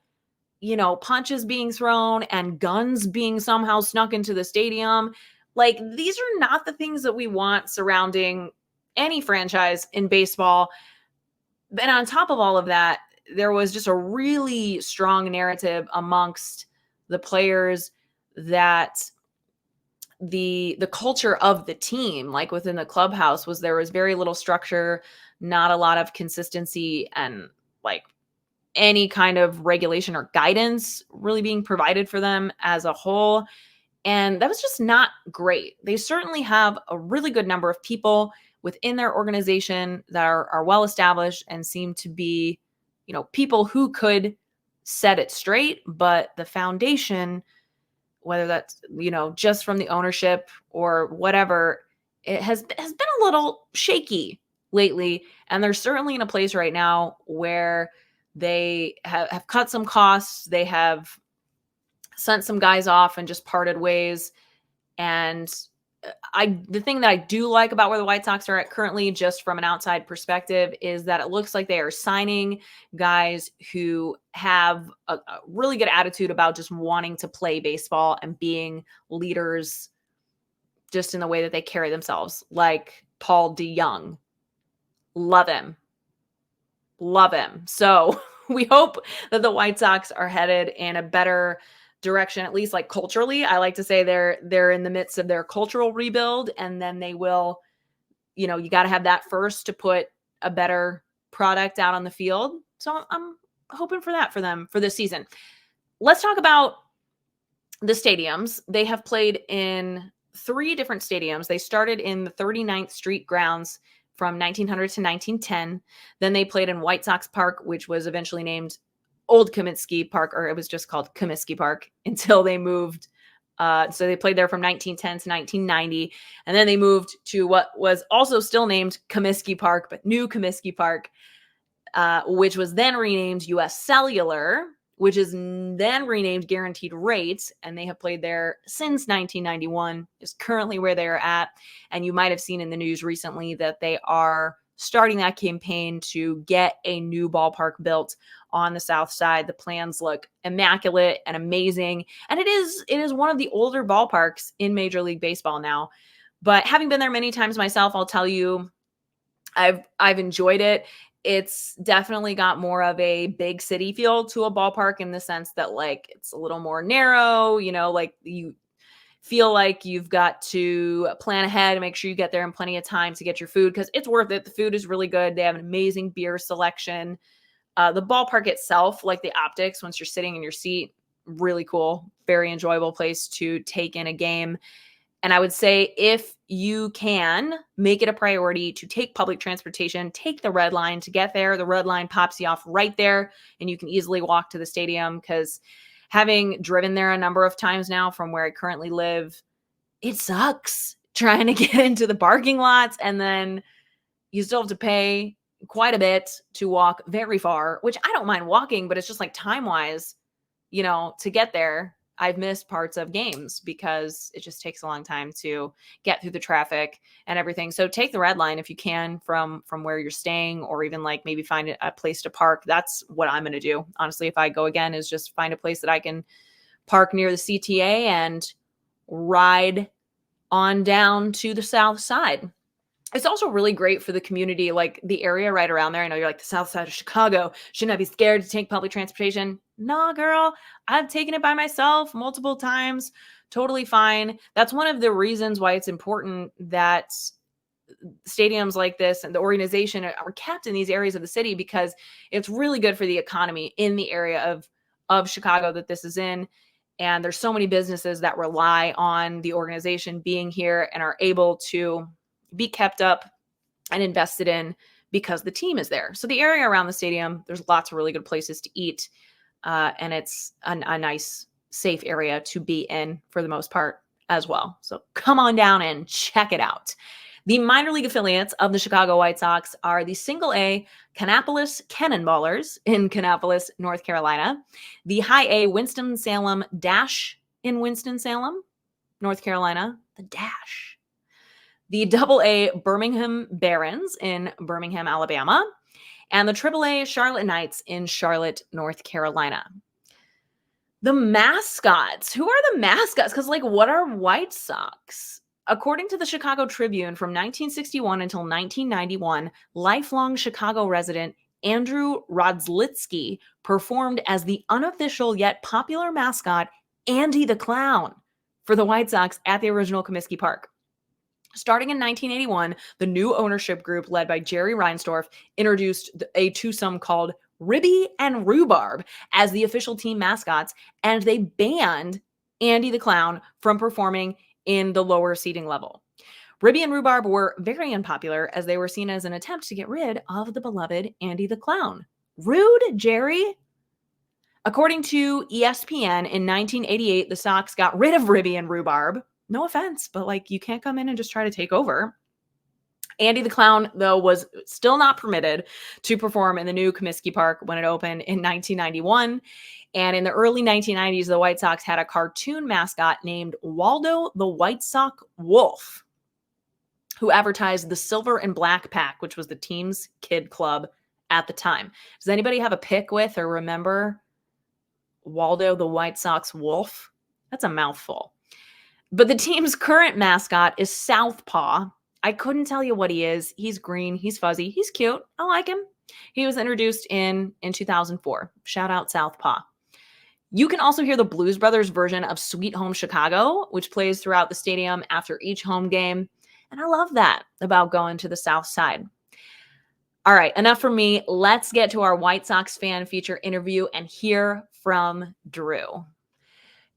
you know, punches being thrown and guns being somehow snuck into the stadium. Like, these are not the things that we want surrounding any franchise in baseball. And on top of all of that, there was just a really strong narrative amongst the players that the culture of the team, like within the clubhouse, was there was very little structure, not a lot of consistency, and like any kind of regulation or guidance really being provided for them as a whole. And that was just not great. They certainly have a really good number of people within their organization that are well established and seem to be, people who could set it straight. But the foundation, whether that's, just from the ownership or whatever, it has been a little shaky lately. And they're certainly in a place right now where they have cut some costs. They have sent some guys off and just parted ways. And the thing that I do like about where the White Sox are at currently, just from an outside perspective, is that it looks like they are signing guys who have a really good attitude about just wanting to play baseball and being leaders just in the way that they carry themselves. Like Paul DeYoung. Love him. Love him. So we hope that the White Sox are headed in a better direction, at least like culturally. I like to say they're in the midst of their cultural rebuild, and then they will, you got to have that first to put a better product out on the field. So I'm hoping for that for them for this season. Let's talk about the stadiums. They have played in 3 different stadiums. They started in the 39th Street grounds from 1900 to 1910. Then they played in White Sox Park, which was eventually named Old Comiskey Park, or it was just called Comiskey Park until they moved. So they played there from 1910 to 1990. And then they moved to what was also still named Comiskey Park, but new Comiskey Park, which was then renamed US Cellular, which is then renamed Guaranteed Rate. And they have played there since 1991, is currently where they are at. And you might have seen in the news recently that they are starting that campaign to get a new ballpark built on the south side. The plans look immaculate and amazing. And it is one of the older ballparks in Major League Baseball now. But having been there many times myself, I'll tell you, I've enjoyed it. It's definitely got more of a big city feel to a ballpark, in the sense that like it's a little more narrow, like you feel like you've got to plan ahead and make sure you get there in plenty of time to get your food, because it's worth it. The food is really good. They have an amazing beer selection. The ballpark itself, like the optics, once you're sitting in your seat, really cool. Very enjoyable place to take in a game. And I would say if you can make it a priority to take public transportation, take the red line to get there. The red line pops you off right there, and you can easily walk to the stadium, because having driven there a number of times now from where I currently live, it sucks trying to get into the parking lots, and then you still have to pay quite a bit to walk very far, which I don't mind walking, but it's just like time-wise, to get there. I've missed parts of games because it just takes a long time to get through the traffic and everything. So take the red line if you can from where you're staying, or even like maybe find a place to park. That's what I'm going to do. Honestly, if I go again, is just find a place that I can park near the CTA and ride on down to the south side. It's also really great for the community, like the area right around there. I know you're like, the south side of Chicago, shouldn't I be scared to take public transportation? Nah, girl, I've taken it by myself multiple times. Totally fine. That's one of the reasons why it's important that stadiums like this and the organization are kept in these areas of the city, because it's really good for the economy in the area of Chicago that this is in. And there's so many businesses that rely on the organization being here and are able to be kept up and invested in because the team is there. So the area around the stadium, there's lots of really good places to eat. And it's a nice, safe area to be in for the most part as well. So come on down and check it out. The minor league affiliates of the Chicago White Sox are the Single-A Kannapolis Cannonballers in Kannapolis, North Carolina, the High-A Winston-Salem Dash in Winston-Salem, North Carolina, the Dash, the Double-A Birmingham Barons in Birmingham, Alabama, and the Triple-A Charlotte Knights in Charlotte, North Carolina. The mascots. Who are the mascots? Because, what are White Sox? According to the Chicago Tribune, from 1961 until 1991, lifelong Chicago resident Andrew Rodzlitsky performed as the unofficial yet popular mascot, Andy the Clown, for the White Sox at the original Comiskey Park. Starting in 1981, the new ownership group led by Jerry Reinsdorf introduced a twosome called Ribby and Rhubarb as the official team mascots, and they banned Andy the Clown from performing in the lower seating level. Ribby and Rhubarb were very unpopular as they were seen as an attempt to get rid of the beloved Andy the Clown. Rude, Jerry. According to ESPN, in 1988, the Sox got rid of Ribby and Rhubarb. No offense, but like you can't come in and just try to take over. Andy the Clown, though, was still not permitted to perform in the new Comiskey Park when it opened in 1991. And in the early 1990s, the White Sox had a cartoon mascot named Waldo the White Sox Wolf, who advertised the Silver and Black Pack, which was the team's kid club at the time. Does anybody have a pick with or remember Waldo the White Sox Wolf? That's a mouthful. But the team's current mascot is Southpaw. I couldn't tell you what he is. He's green. He's fuzzy. He's cute. I like him. He was introduced in 2004. Shout out Southpaw. You can also hear the Blues Brothers version of Sweet Home Chicago, which plays throughout the stadium after each home game. And I love that about going to the South Side. All right, enough from me. Let's get to our White Sox fan feature interview and hear from Drew.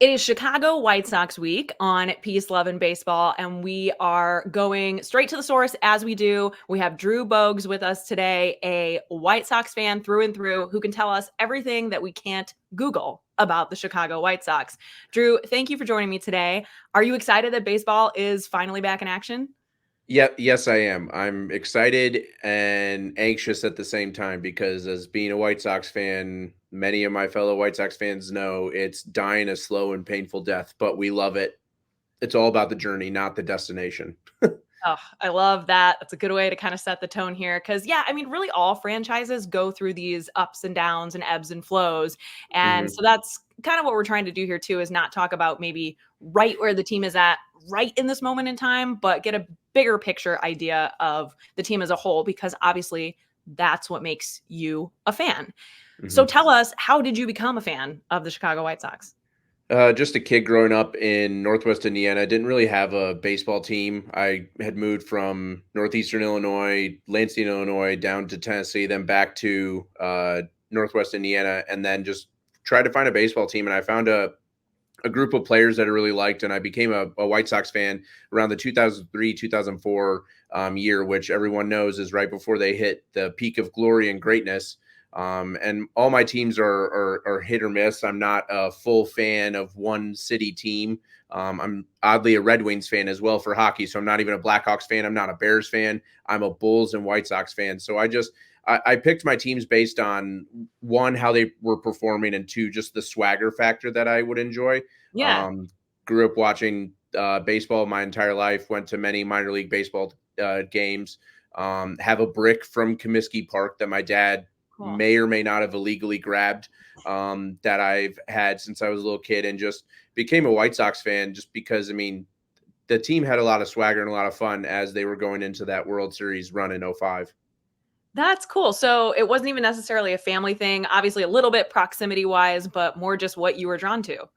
It is Chicago White Sox week on Peace, Love, and Baseball, and we are going straight to the source as we do. We have Drew Bogues with us today, a White Sox fan through and through, who can tell us everything that we can't Google about the Chicago White Sox. Drew, thank you for joining me today. Are you excited that baseball is finally back in action? Yeah, yes, I am. I'm excited and anxious at the same time because as being a White Sox fan, many of my fellow White Sox fans know it's dying a slow and painful death, but we love it. It's all about the journey, not the destination. Oh, I love that. That's a good way to kind of set the tone here. Because, yeah, I mean, really all franchises go through these ups and downs and ebbs and flows. And so that's kind of what we're trying to do here, too, is not talk about maybe right where the team is at right in this moment in time, but get a bigger picture idea of the team as a whole, because obviously that's what makes you a fan. So tell us, how did you become a fan of the Chicago White Sox? Just a kid growing up in Northwest Indiana. I didn't really have a baseball team. I had moved from Northeastern Illinois, Lansing, Illinois, down to Tennessee, then back to Northwest Indiana, and then just tried to find a baseball team. And I found a group of players that I really liked, and I became a White Sox fan around the 2003-2004 year, which everyone knows is right before they hit the peak of glory and greatness. And all my teams are hit or miss. I'm not a full fan of one city team. I'm oddly a Red Wings fan as well for hockey. So I'm not even a Blackhawks fan. I'm not a Bears fan. I'm a Bulls and White Sox fan. So I picked my teams based on one, how they were performing, and two, just the swagger factor that I would enjoy. Yeah. Grew up watching baseball my entire life, went to many minor league baseball games, have a brick from Comiskey Park that my dad may or may not have illegally grabbed that I've had since I was a little kid, and just became a White Sox fan just because, I mean, the team had a lot of swagger and a lot of fun as they were going into that World Series run in 2005. That's cool. So it wasn't even necessarily a family thing, obviously a little bit proximity wise, but more just what you were drawn to.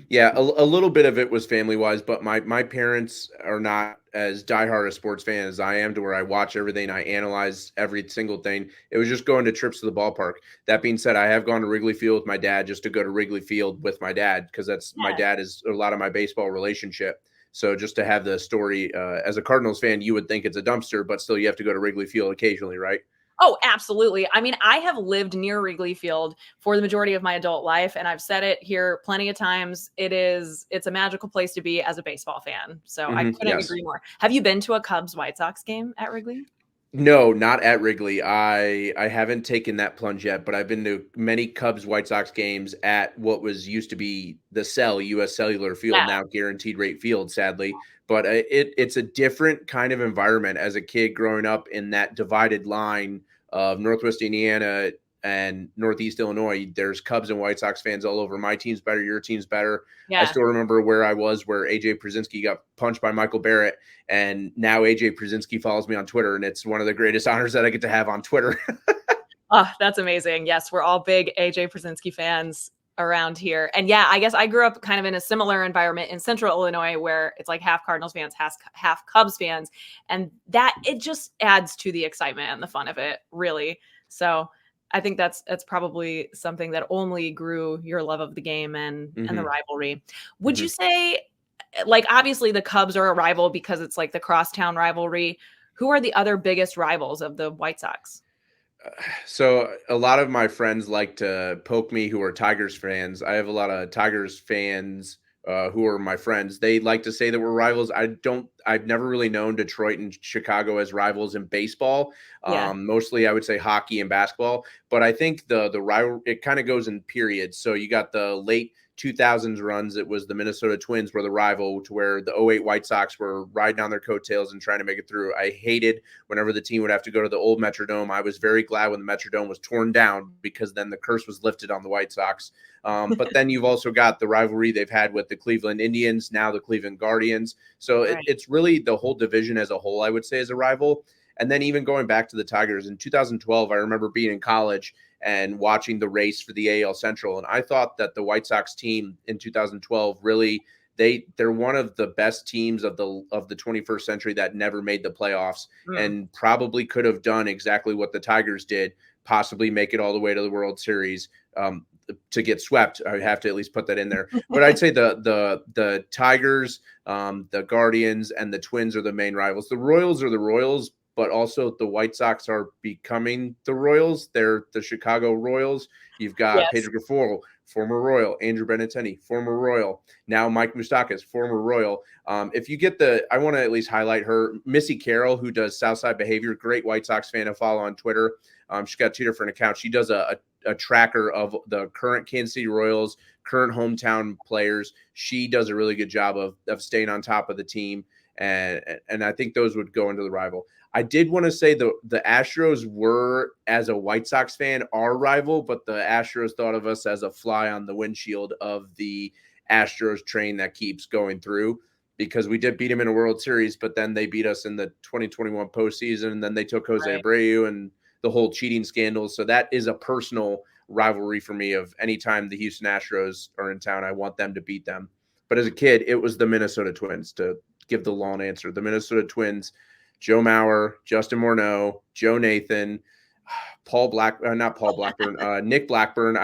Yeah, a little bit of it was family wise, but my parents are not as diehard a sports fan as I am, to where I watch everything, I analyze every single thing. It was just going to trips to the ballpark. That being said, I have gone to Wrigley Field with my dad, just to go to Wrigley Field with my dad, because my dad is a lot of my baseball relationship. So just to have the story, as a Cardinals fan, you would think it's a dumpster, but still you have to go to Wrigley Field occasionally, right? Oh, absolutely. I mean, I have lived near Wrigley Field for the majority of my adult life, and I've said it here plenty of times. It's a magical place to be as a baseball fan. So I couldn't agree more. Have you been to a Cubs White Sox game at Wrigley? No, not at Wrigley. I haven't taken that plunge yet, but I've been to many Cubs White Sox games at what was used to be the Cell, US Cellular Field, now Guaranteed Rate Field, sadly. But it's a different kind of environment as a kid growing up in that divided line of Northwest Indiana and Northeast Illinois. There's Cubs and White Sox fans all over. My team's better, your team's better. Yeah. I still remember where I was, where AJ Przinsky got punched by Michael Barrett, and now AJ Przinsky follows me on Twitter, and it's one of the greatest honors that I get to have on Twitter. Oh, that's amazing. Yes, we're all big AJ Przinsky fans around here. And yeah, I guess I grew up kind of in a similar environment in central Illinois where it's like half Cardinals fans, half Cubs fans. And that it just adds to the excitement and the fun of it, really. So I think that's probably something that only grew your love of the game and the Hmm. rivalry. Would Hmm. you say, like, obviously the Cubs are a rival because it's like the crosstown rivalry. Who are the other biggest rivals of the White Sox? So a lot of my friends like to poke me who are Tigers fans. I have a lot of Tigers fans who are my friends. They like to say that we're rivals. I've never really known Detroit and Chicago as rivals in baseball. Yeah. Mostly I would say hockey and basketball, but I think the rival, it kind of goes in periods. So you got the late 2000s runs. It was the Minnesota Twins were the rival, to where the '08 White Sox were riding on their coattails and trying to make it through. I hated whenever the team would have to go to the old Metrodome. I was very glad when the Metrodome was torn down, because then the curse was lifted on the White Sox. But then you've also got the rivalry they've had with the Cleveland Indians, now the Cleveland Guardians. So Right. it's really the whole division as a whole, I would say, is a rival. And then even going back to the Tigers in 2012, I remember being in college and watching the race for the AL Central. And I thought that the White Sox team in 2012 really, they're one of the best teams of the 21st century that never made the playoffs, Mm. and probably could have done exactly what the Tigers did, possibly make it all the way to the World Series. To get swept, I have to at least put that in there. But I'd say the Tigers, the Guardians, and the Twins are the main rivals. The Royals are the Royals, but also the White Sox are becoming the Royals. They're the Chicago Royals. You've got Yes. Pedro Grifol, former Royal; Andrew Benintendi, former Royal; now Mike Moustakas, former Royal. If you get I want to at least highlight her, Missy Carroll, who does Southside Behavior, great White Sox fan to follow on Twitter. She's got two different accounts. She does a tracker of the current Kansas City Royals, current hometown players. She does a really good job of staying on top of the team. And I think those would go into the rival. I did want to say the Astros were, as a White Sox fan, our rival, but the Astros thought of us as a fly on the windshield of the Astros train that keeps going through, because we did beat them in a World Series, but then they beat us in the 2021 postseason, and then they took Jose Right. Abreu and the whole cheating scandal. So that is a personal rivalry for me. Of anytime the Houston Astros are in town, I want them to beat them. But as a kid, it was the Minnesota Twins, to give the long answer. The Minnesota Twins, Joe Mauer, Justin Morneau, Joe Nathan, not Paul Blackburn, Nick Blackburn.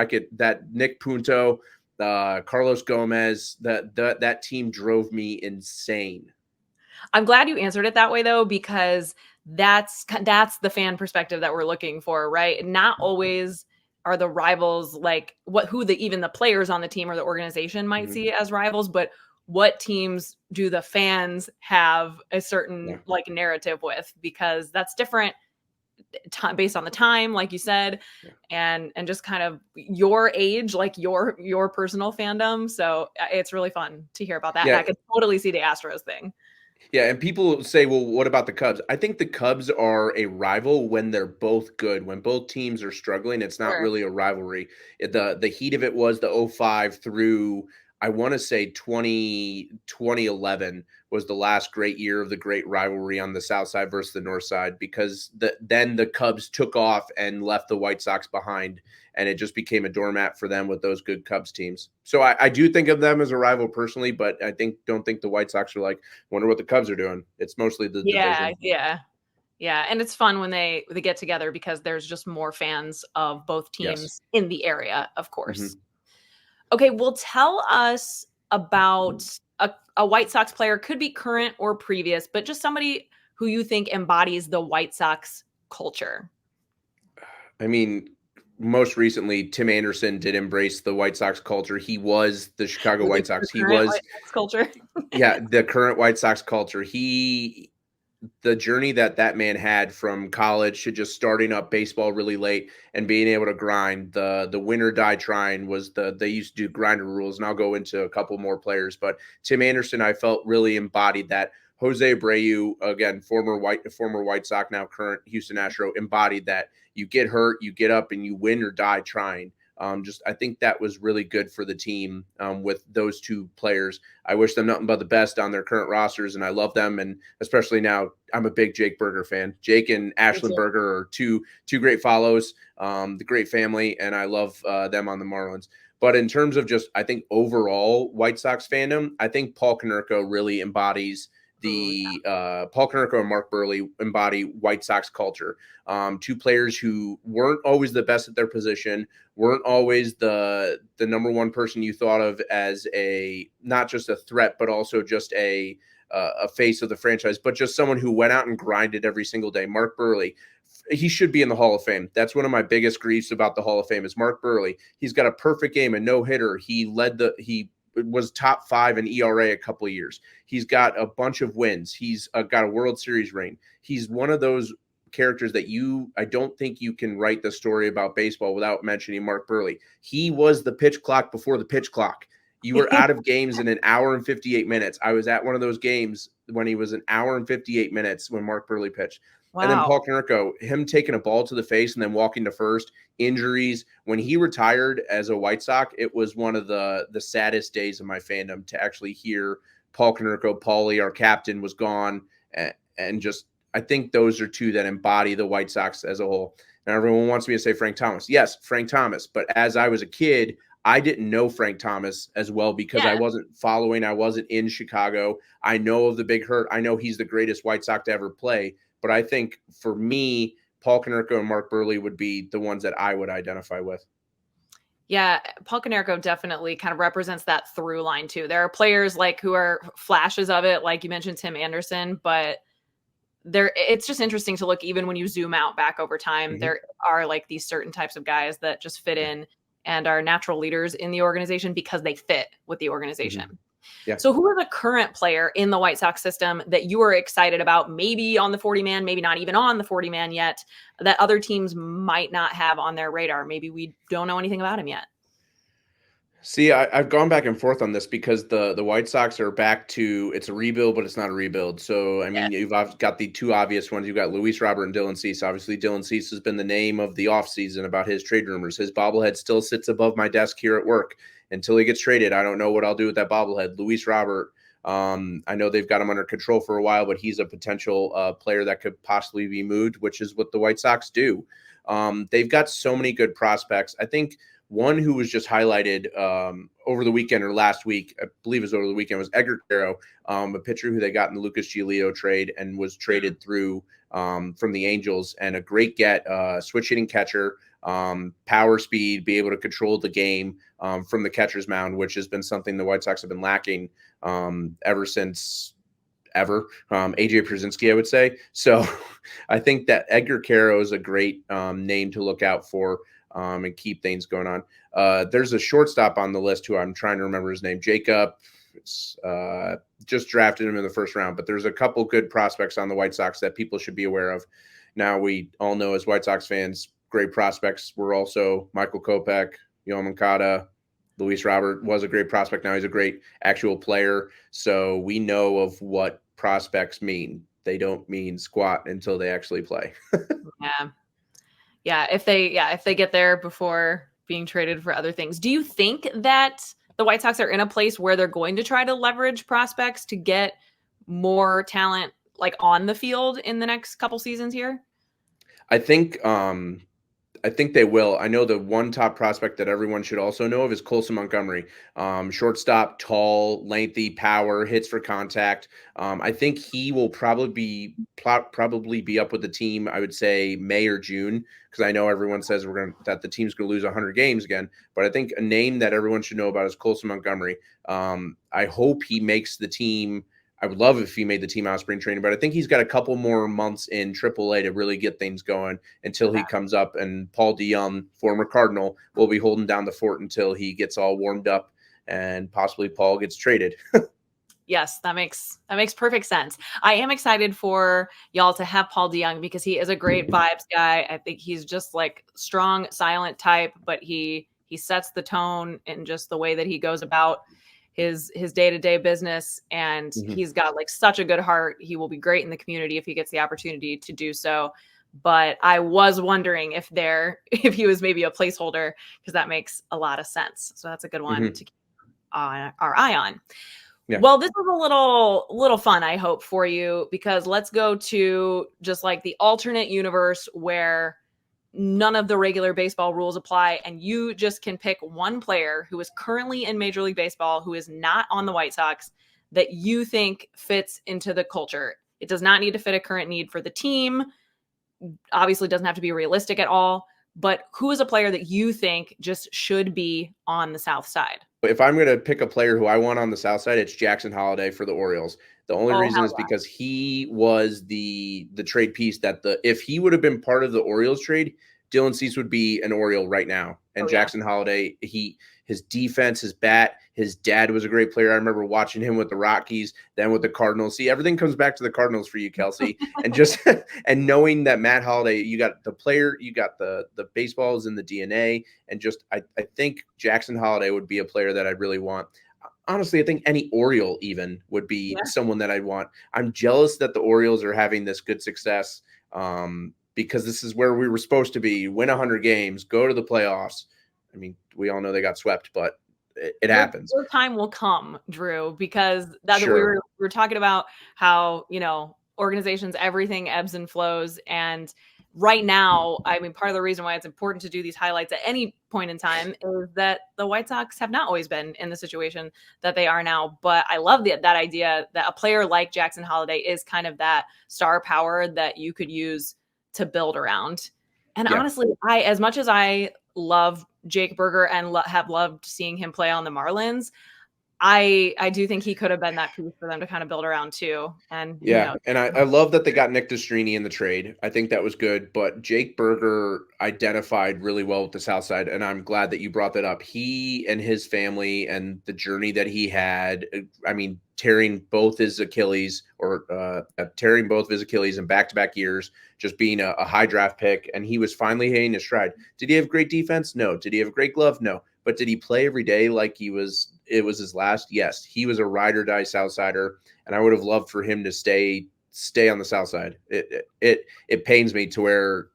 Nick Punto, Carlos Gomez. That team drove me insane. I'm glad you answered it that way, though, because that's the fan perspective that we're looking for, right? Not always are the rivals like even the players on the team or the organization might Mm-hmm. see as rivals, but what teams do the fans have a certain Yeah. like narrative with? Because that's different based on the time, like you said, Yeah. and just kind of your age, like your personal fandom. So it's really fun to hear about that, and Yeah. I could totally see the Astros thing. Yeah, and people say, well, what about the Cubs? I think the Cubs are a rival when they're both good. When both teams are struggling, it's not Sure. really a rivalry. The heat of it was the '05 through, I want to say 2011 was the last great year of the great rivalry on the South Side versus the North Side, because then the Cubs took off and left the White Sox behind, and it just became a doormat for them with those good Cubs teams. So I do think of them as a rival personally, but I don't think the White Sox are like, wonder what the Cubs are doing. It's mostly the Yeah, division. yeah. Yeah, and it's fun when they get together because there's just more fans of both Yes. teams in the area, of course. Hmm. Okay, well, tell us about a White Sox player, could be current or previous, but just somebody who you think embodies the White Sox culture. I mean, most recently, Tim Anderson did embrace the White Sox culture. He was the Chicago Or White the Sox. He current was, White Sox culture. yeah, the current White Sox culture. The journey that man had from college to just starting up baseball really late and being able to grind. The win or die trying was they used to do grinder rules, and I'll go into a couple more players, but Tim Anderson, I felt, really embodied that. Jose Abreu, again, former White Sox, now current Houston Astro, embodied that. You get hurt, you get up, and you win or die trying. I think that was really good for the team, with those two players. I wish them nothing but the best on their current rosters, and I love them. And especially now, I'm a big Jake Berger fan. Jake and Ashlyn Berger are two great follows, the great family, and I love them on the Marlins. But in terms of just, I think overall White Sox fandom, I think Paul Konerko really embodies Paul Konerko and Mark Burley embody White Sox culture. Two players who weren't always the best at their position, weren't always the number one person you thought of as not just a threat, but also just a face of the franchise, but just someone who went out and grinded every single day. Mark Burley, he should be in the Hall of Fame. That's one of my biggest griefs about the Hall of Fame is Mark Burley. He's got a perfect game, a no-hitter. He was top 5 in ERA a couple of years. He's got a bunch of wins. He's got a World Series ring. He's one of those characters that I don't think you can write the story about baseball without mentioning Mark Burley. He was the pitch clock before the pitch clock. You were out of games in an hour and 58 minutes. I was at one of those games when he was an hour and 58 minutes when Mark Burley pitched. Wow. And then Paul Konerko, him taking a ball to the face and then walking to first, injuries. When he retired as a White Sox, it was one of the saddest days of my fandom to actually hear Paul Konerko, Paulie, our captain, was gone. And just, I think those are two that embody the White Sox as a whole. Now, everyone wants me to say Frank Thomas. Yes, Frank Thomas. But as I was a kid, I didn't know Frank Thomas as well because I wasn't following. I wasn't in Chicago. I know of the Big Hurt. I know he's the greatest White Sox to ever play. But I think for me, Paul Konerko and Mark Burley would be the ones that I would identify with. Yeah, Paul Konerko definitely kind of represents that through line too. There are players who are flashes of it, like you mentioned Tim Anderson, but it's just interesting to look even when you zoom out back over time. Mm-hmm. There are these certain types of guys that just fit in and are natural leaders in the organization because they fit with the organization. Mm-hmm. Yeah. So who is a current player in the White Sox system that you are excited about, maybe on the 40-man, maybe not even on the 40-man yet, that other teams might not have on their radar? Maybe we don't know anything about him yet. See, I've gone back and forth on this because the White Sox are back to, it's a rebuild, but it's not a rebuild. So, I mean, you've got the two obvious ones. You've got Luis Robert and Dylan Cease. Obviously, Dylan Cease has been the name of the offseason about his trade rumors. His bobblehead still sits above my desk here at work. Until he gets traded, I don't know what I'll do with that bobblehead. Luis Robert, I know they've got him under control for a while, but he's a potential player that could possibly be moved, which is what the White Sox do. They've got so many good prospects. I think one who was just highlighted over the weekend or last week, I believe it was over the weekend, was Edgar Quero, a pitcher who they got in the Lucas Giolito trade and was traded through from the Angels, and a great get, switch hitting catcher, power, speed, be able to control the game from the catcher's mound, which has been something the White Sox have been lacking ever since AJ Pierzynski, I would say. So I think that Edgar Quero is a great name to look out for and keep things going on. There's a shortstop on the list who I'm trying to remember his name, Jacob. Just drafted him in the first round, but there's a couple good prospects on the White Sox that people should be aware of. Now, we all know as White Sox fans, great prospects were also Michael Kopech, Yoel Moncada. Luis Robert was a great prospect. Now he's a great actual player. So we know of what prospects mean. They don't mean squat until they actually play. Yeah. If they get there before being traded for other things. Do you think that the White Sox are in a place where they're going to try to leverage prospects to get more talent on the field in the next couple seasons here? I think they will. I know the one top prospect that everyone should also know of is Colson Montgomery. Shortstop, tall, lengthy, power, hits for contact. I think he will probably be up with the team, I would say May or June, because I know everyone says that the team's going to lose 100 games again. But I think a name that everyone should know about is Colson Montgomery. I hope he makes the team. I would love if he made the team out of spring training, but I think he's got a couple more months in AAA to really get things going until he comes up. And Paul DeYoung, former Cardinal, will be holding down the fort until he gets all warmed up and possibly Paul gets traded. Yes, that makes perfect sense. I am excited for y'all to have Paul DeYoung because he is a great vibes guy. I think he's just strong, silent type, but he sets the tone in just the way that he goes about his day-to-day business, and he's got such a good heart. He will be great in the community if he gets the opportunity to do so. But I was wondering if he was maybe a placeholder, because that makes a lot of sense. So that's a good one to keep our eye on. Yeah. Well, this is a little fun, I hope, for you, because let's go to just like the alternate universe where none of the regular baseball rules apply, and you just can pick one player who is currently in Major League Baseball who is not on the White Sox that you think fits into the culture. It does not need to fit a current need for the team. Obviously, doesn't have to be realistic at all. But who is a player that you think just should be on the South Side? If I'm going to pick a player who I want on the South Side, it's Jackson Holiday for the Orioles. The only Oh, reason hell is because he was the trade piece that if he would have been part of the Orioles trade, Dylan Cease would be an Oriole right now. And Oh, yeah. Jackson Holiday, his defense, his bat, his dad was a great player. I remember watching him with the Rockies, then with the Cardinals. See, everything comes back to the Cardinals for you, Kelsey. And just and knowing that Matt Holiday, you got the player, you got the baseballs in the DNA, and just I think Jackson Holiday would be a player that I'd really want. Honestly, I think any Oriole even would be someone that I'd want. I'm jealous that the Orioles are having this good success because this is where we were supposed to be, win 100 games, go to the playoffs. I mean, we all know they got swept, but it happens. Your time will come, Drew, because Sure. we were talking about how, organizations, everything ebbs and flows. And right now, I mean, part of the reason why it's important to do these highlights at any point in time is that the White Sox have not always been in the situation that they are now. But I love that idea that a player like Jackson Holiday is kind of that star power that you could use to build around. And honestly, as much as I love Jake Berger and have loved seeing him play on the Marlins, I do think he could have been that piece for them to kind of build around too. And and I love that they got Nick Destrini in the trade. I think that was good, but Jake Berger identified really well with the South Side, and I'm glad that you brought that up. He and his family and the journey that he had, I mean, tearing both his Achilles in back-to-back years, just being a high draft pick, and he was finally hitting his stride. Did he have great defense? No. Did he have a great glove? No. But did he play every day like it was his last? Yes. He was a ride or die Southsider, and I would have loved for him to stay on the South Side. It pains me to where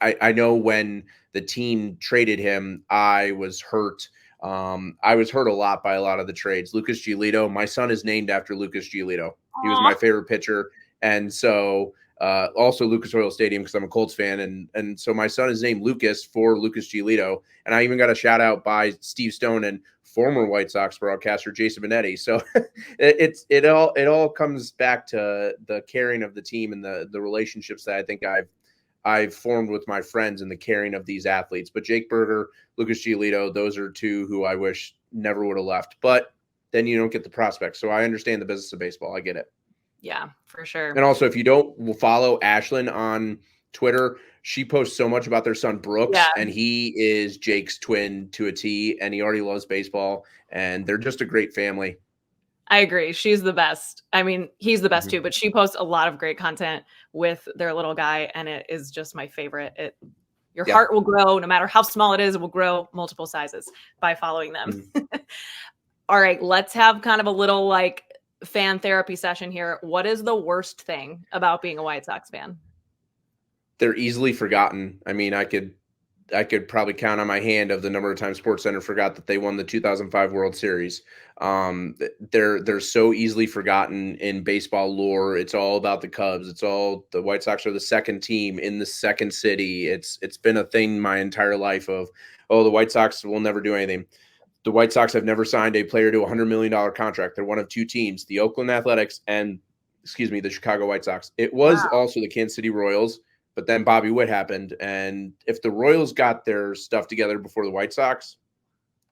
I know when the team traded him, I was hurt. I was hurt a lot by a lot of the trades. Lucas Giolito, my son is named after Lucas Giolito. He was my favorite pitcher. And so also Lucas Oil Stadium because I'm a Colts fan. And so my son is named Lucas for Lucas Giolito. And I even got a shout out by Steve Stone and former White Sox broadcaster Jason Benetti. So it all comes back to the caring of the team and the relationships that I think I've formed with my friends and the caring of these athletes. But Jake Berger, Lucas Giolito, those are two who I wish never would have left. But then you don't get the prospects. So I understand the business of baseball. I get it. Yeah, for sure. And also, if you don't follow Ashlyn on Twitter, she posts so much about their son Brooks, and he is Jake's twin to a T, and he already loves baseball, and they're just a great family. I agree. She's the best. I mean, he's the best too, but she posts a lot of great content with their little guy, and it is just my favorite. Your heart will grow, no matter how small it is, it will grow multiple sizes by following them. All right, let's have kind of a little like fan therapy session here. What is the worst thing about being a White Sox fan? They're easily forgotten. I mean, I could probably count on my hand of the number of times SportsCenter forgot that they won the 2005 World Series. They're so easily forgotten in baseball lore. It's all about the Cubs. It's all the White Sox are the second team in the second city. It's been a thing my entire life of, the White Sox will never do anything. The White Sox have never signed a player to a $100 million contract. They're one of two teams, the Oakland Athletics and, the Chicago White Sox. It was also the Kansas City Royals, but then Bobby Witt happened. And if the Royals got their stuff together before the White Sox,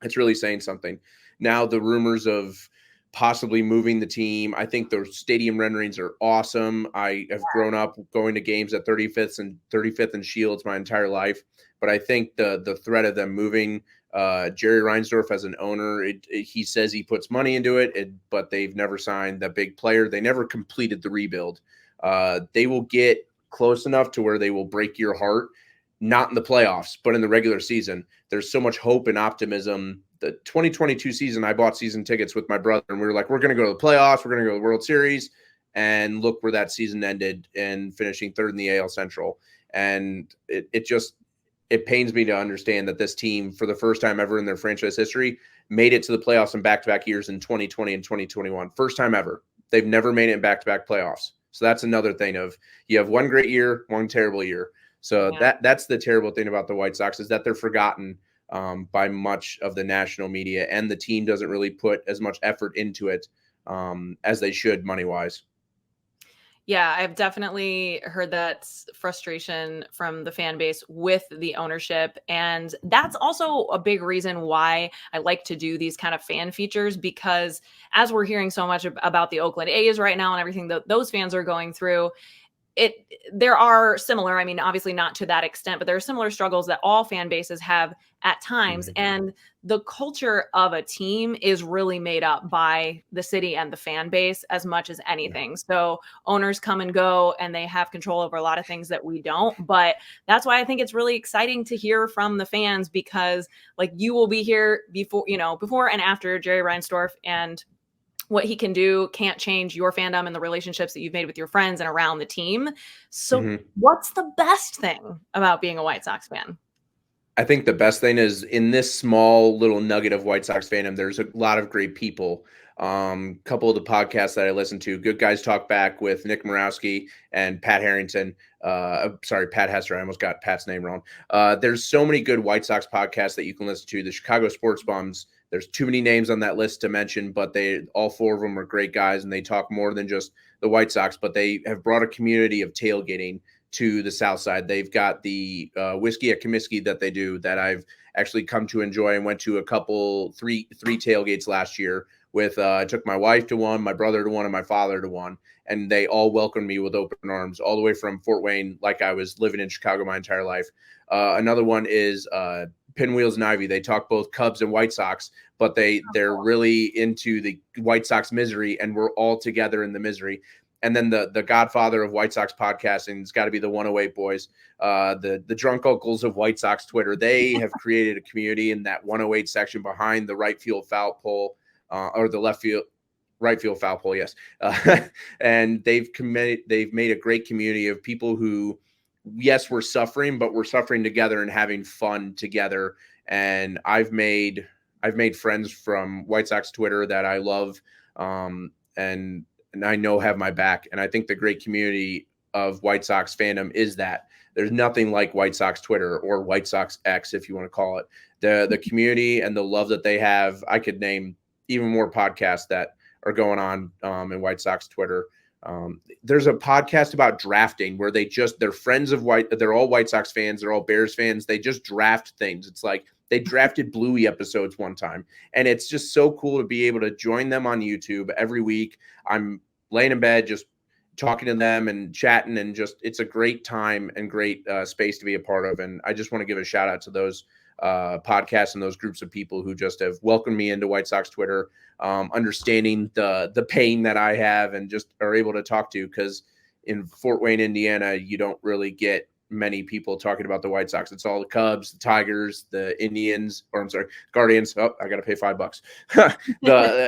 it's really saying something. Now the rumors of possibly moving the team, I think the stadium renderings are awesome. I have grown up going to games at 35th and Shields my entire life. But I think the threat of them moving Jerry Reinsdorf as an owner, he says he puts money into it, but they've never signed that big player. They never completed the rebuild. They will get close enough to where they will break your heart, not in the playoffs, but in the regular season. There's so much hope and optimism. The 2022 season, I bought season tickets with my brother, and we were like, we're going to go to the playoffs. We're going to go to the World Series. And look where that season ended and finishing third in the AL Central. And it pains me to understand that this team, for the first time ever in their franchise history, made it to the playoffs in back-to-back years in 2020 and 2021. First time ever. They've never made it in back-to-back playoffs. So that's another thing of you have one great year, one terrible year. So that's the terrible thing about the White Sox is that they're forgotten by much of the national media, and the team doesn't really put as much effort into it as they should money-wise. Yeah, I've definitely heard that frustration from the fan base with the ownership. And that's also a big reason why I like to do these kind of fan features, because as we're hearing so much about the Oakland A's right now and everything that those fans are going through, there are similar, I mean, obviously not to that extent, but there are similar struggles that all fan bases have at times. And the culture of a team is really made up by the city and the fan base as much as anything. So owners come and go and they have control over a lot of things that we don't. But that's why I think it's really exciting to hear from the fans, because like you will be here before and after Jerry Reinsdorf, and what he can do can't change your fandom and the relationships that you've made with your friends and around the team. So what's the best thing about being a White Sox fan? I think the best thing is in this small little nugget of White Sox fandom, there's a lot of great people. Couple of the podcasts that I listen to, Good Guys Talk Back with Nick Morawski and Pat Harrington. Sorry, Pat Hester. I almost got Pat's name wrong. There's so many good White Sox podcasts that you can listen to. The Chicago Sports Bums. There's too many names on that list to mention, but all four of them are great guys, and they talk more than just the White Sox, but they have brought a community of tailgating to the SouthSide. They've got the Whiskey at Comiskey that they do that I've actually come to enjoy and went to three tailgates last year with, I took my wife to one, my brother to one, and my father to one. And they all welcomed me with open arms all the way from Fort Wayne, like I was living in Chicago my entire life. Another one is Pinwheels and Ivy. They talk both Cubs and White Sox, but they're really into the White Sox misery, and we're all together in the misery. And then the godfather of White Sox podcasting has got to be the 108 boys, the drunk uncles of White Sox Twitter. They have created a community in that 108 section behind the right field foul pole, or the right field foul pole, yes. And they've made a great community of people who, yes, we're suffering, but we're suffering together and having fun together. And I've made friends from White Sox Twitter that I love, and I know have my back. And I think the great community of White Sox fandom is that there's nothing like White Sox Twitter or White Sox X, if you want to call it. The community and the love that they have. I could name even more podcasts that are going on in White Sox Twitter. There's a podcast about drafting where they're friends of they're all White Sox fans. They're all Bears fans. They just draft things. It's like they drafted Bluey episodes one time. And it's just so cool to be able to join them on YouTube every week. I'm laying in bed, just talking to them and chatting, and it's a great time and great space to be a part of. And I just want to give a shout out to those podcasts and those groups of people who just have welcomed me into White Sox Twitter, understanding the pain that I have, and just are able to talk to, because in Fort Wayne, Indiana, you don't really get many people talking about the White Sox. It's all the Cubs, the Tigers, the Indians, or I'm sorry, Guardians. Oh, I got to pay $5.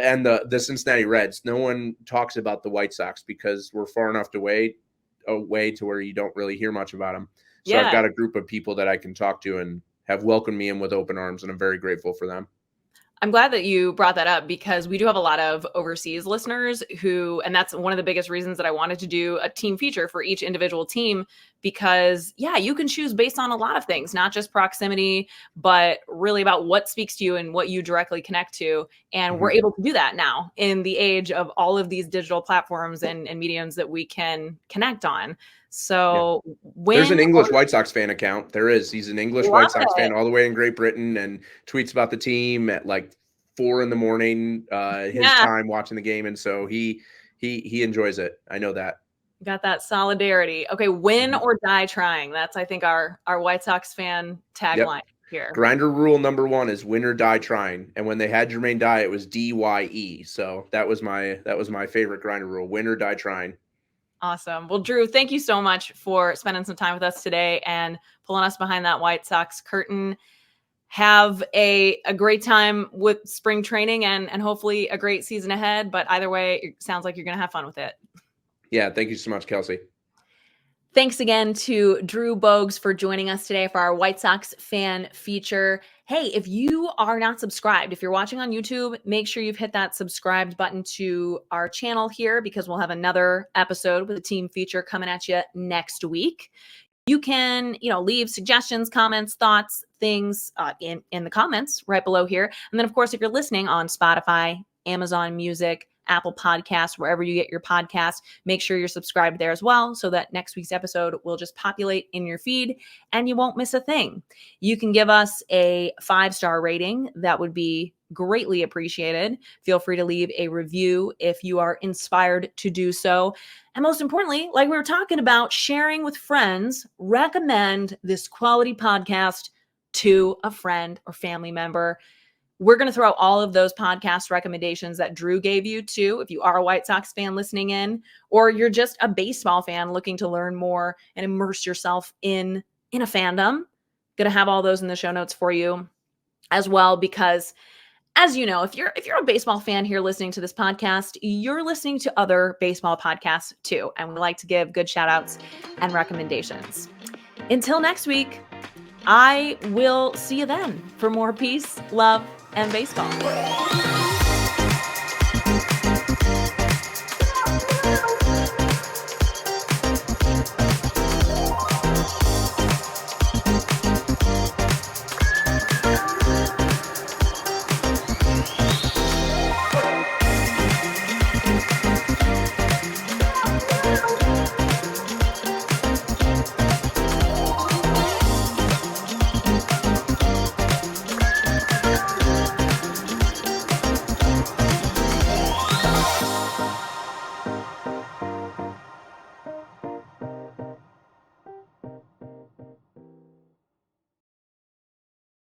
and the Cincinnati Reds. No one talks about the White Sox because we're far enough away to where you don't really hear much about them. So I've got a group of people that I can talk to and have welcomed me in with open arms, and I'm very grateful for them. I'm glad that you brought that up, because we do have a lot of overseas listeners and that's one of the biggest reasons that I wanted to do a team feature for each individual team, because you can choose based on a lot of things, not just proximity, but really about what speaks to you and what you directly connect to. And we're able to do that now in the age of all of these digital platforms and mediums that we can connect on. So there's an English White Sox fan account. There is. He's an English White Sox fan all the way in Great Britain, and tweets about the team at like 4 a.m. His time watching the game. And so he enjoys it. I know that. Got that solidarity. Okay. Win or die trying. That's, I think, our White Sox fan tagline here. Grinder rule number 1 is win or die trying. And when they had Jermaine Dye, it was DYE. So that was my favorite grinder rule. Win or die trying. Awesome. Well, Drew, thank you so much for spending some time with us today and pulling us behind that White Sox curtain. Have a great time with spring training and hopefully a great season ahead. But either way, it sounds like you're going to have fun with it. Yeah. Thank you so much, Kelsey. Thanks again to Drew Bogues for joining us today for our White Sox fan feature. Hey, if you are not subscribed, if you're watching on YouTube, make sure you've hit that subscribed button to our channel here, because we'll have another episode with a team feature coming at you next week. You can, leave suggestions, comments, thoughts, things in the comments right below here. And then, of course, if you're listening on Spotify, Amazon Music, Apple Podcasts, wherever you get your podcast, make sure you're subscribed there as well, so that next week's episode will just populate in your feed and you won't miss a thing. You can give us a 5-star rating. That would be greatly appreciated. Feel free to leave a review if you are inspired to do so. And most importantly, like we were talking about, sharing with friends, recommend this quality podcast to a friend or family member. We're going to throw all of those podcast recommendations that Drew gave you too, if you are a White Sox fan listening in, or you're just a baseball fan looking to learn more and immerse yourself in a fandom. Going to have all those in the show notes for you as well, because as you know, if you're a baseball fan here listening to this podcast, you're listening to other baseball podcasts too. And we like to give good shout outs and recommendations. Until next week, I will see you then for more peace, love, and baseball.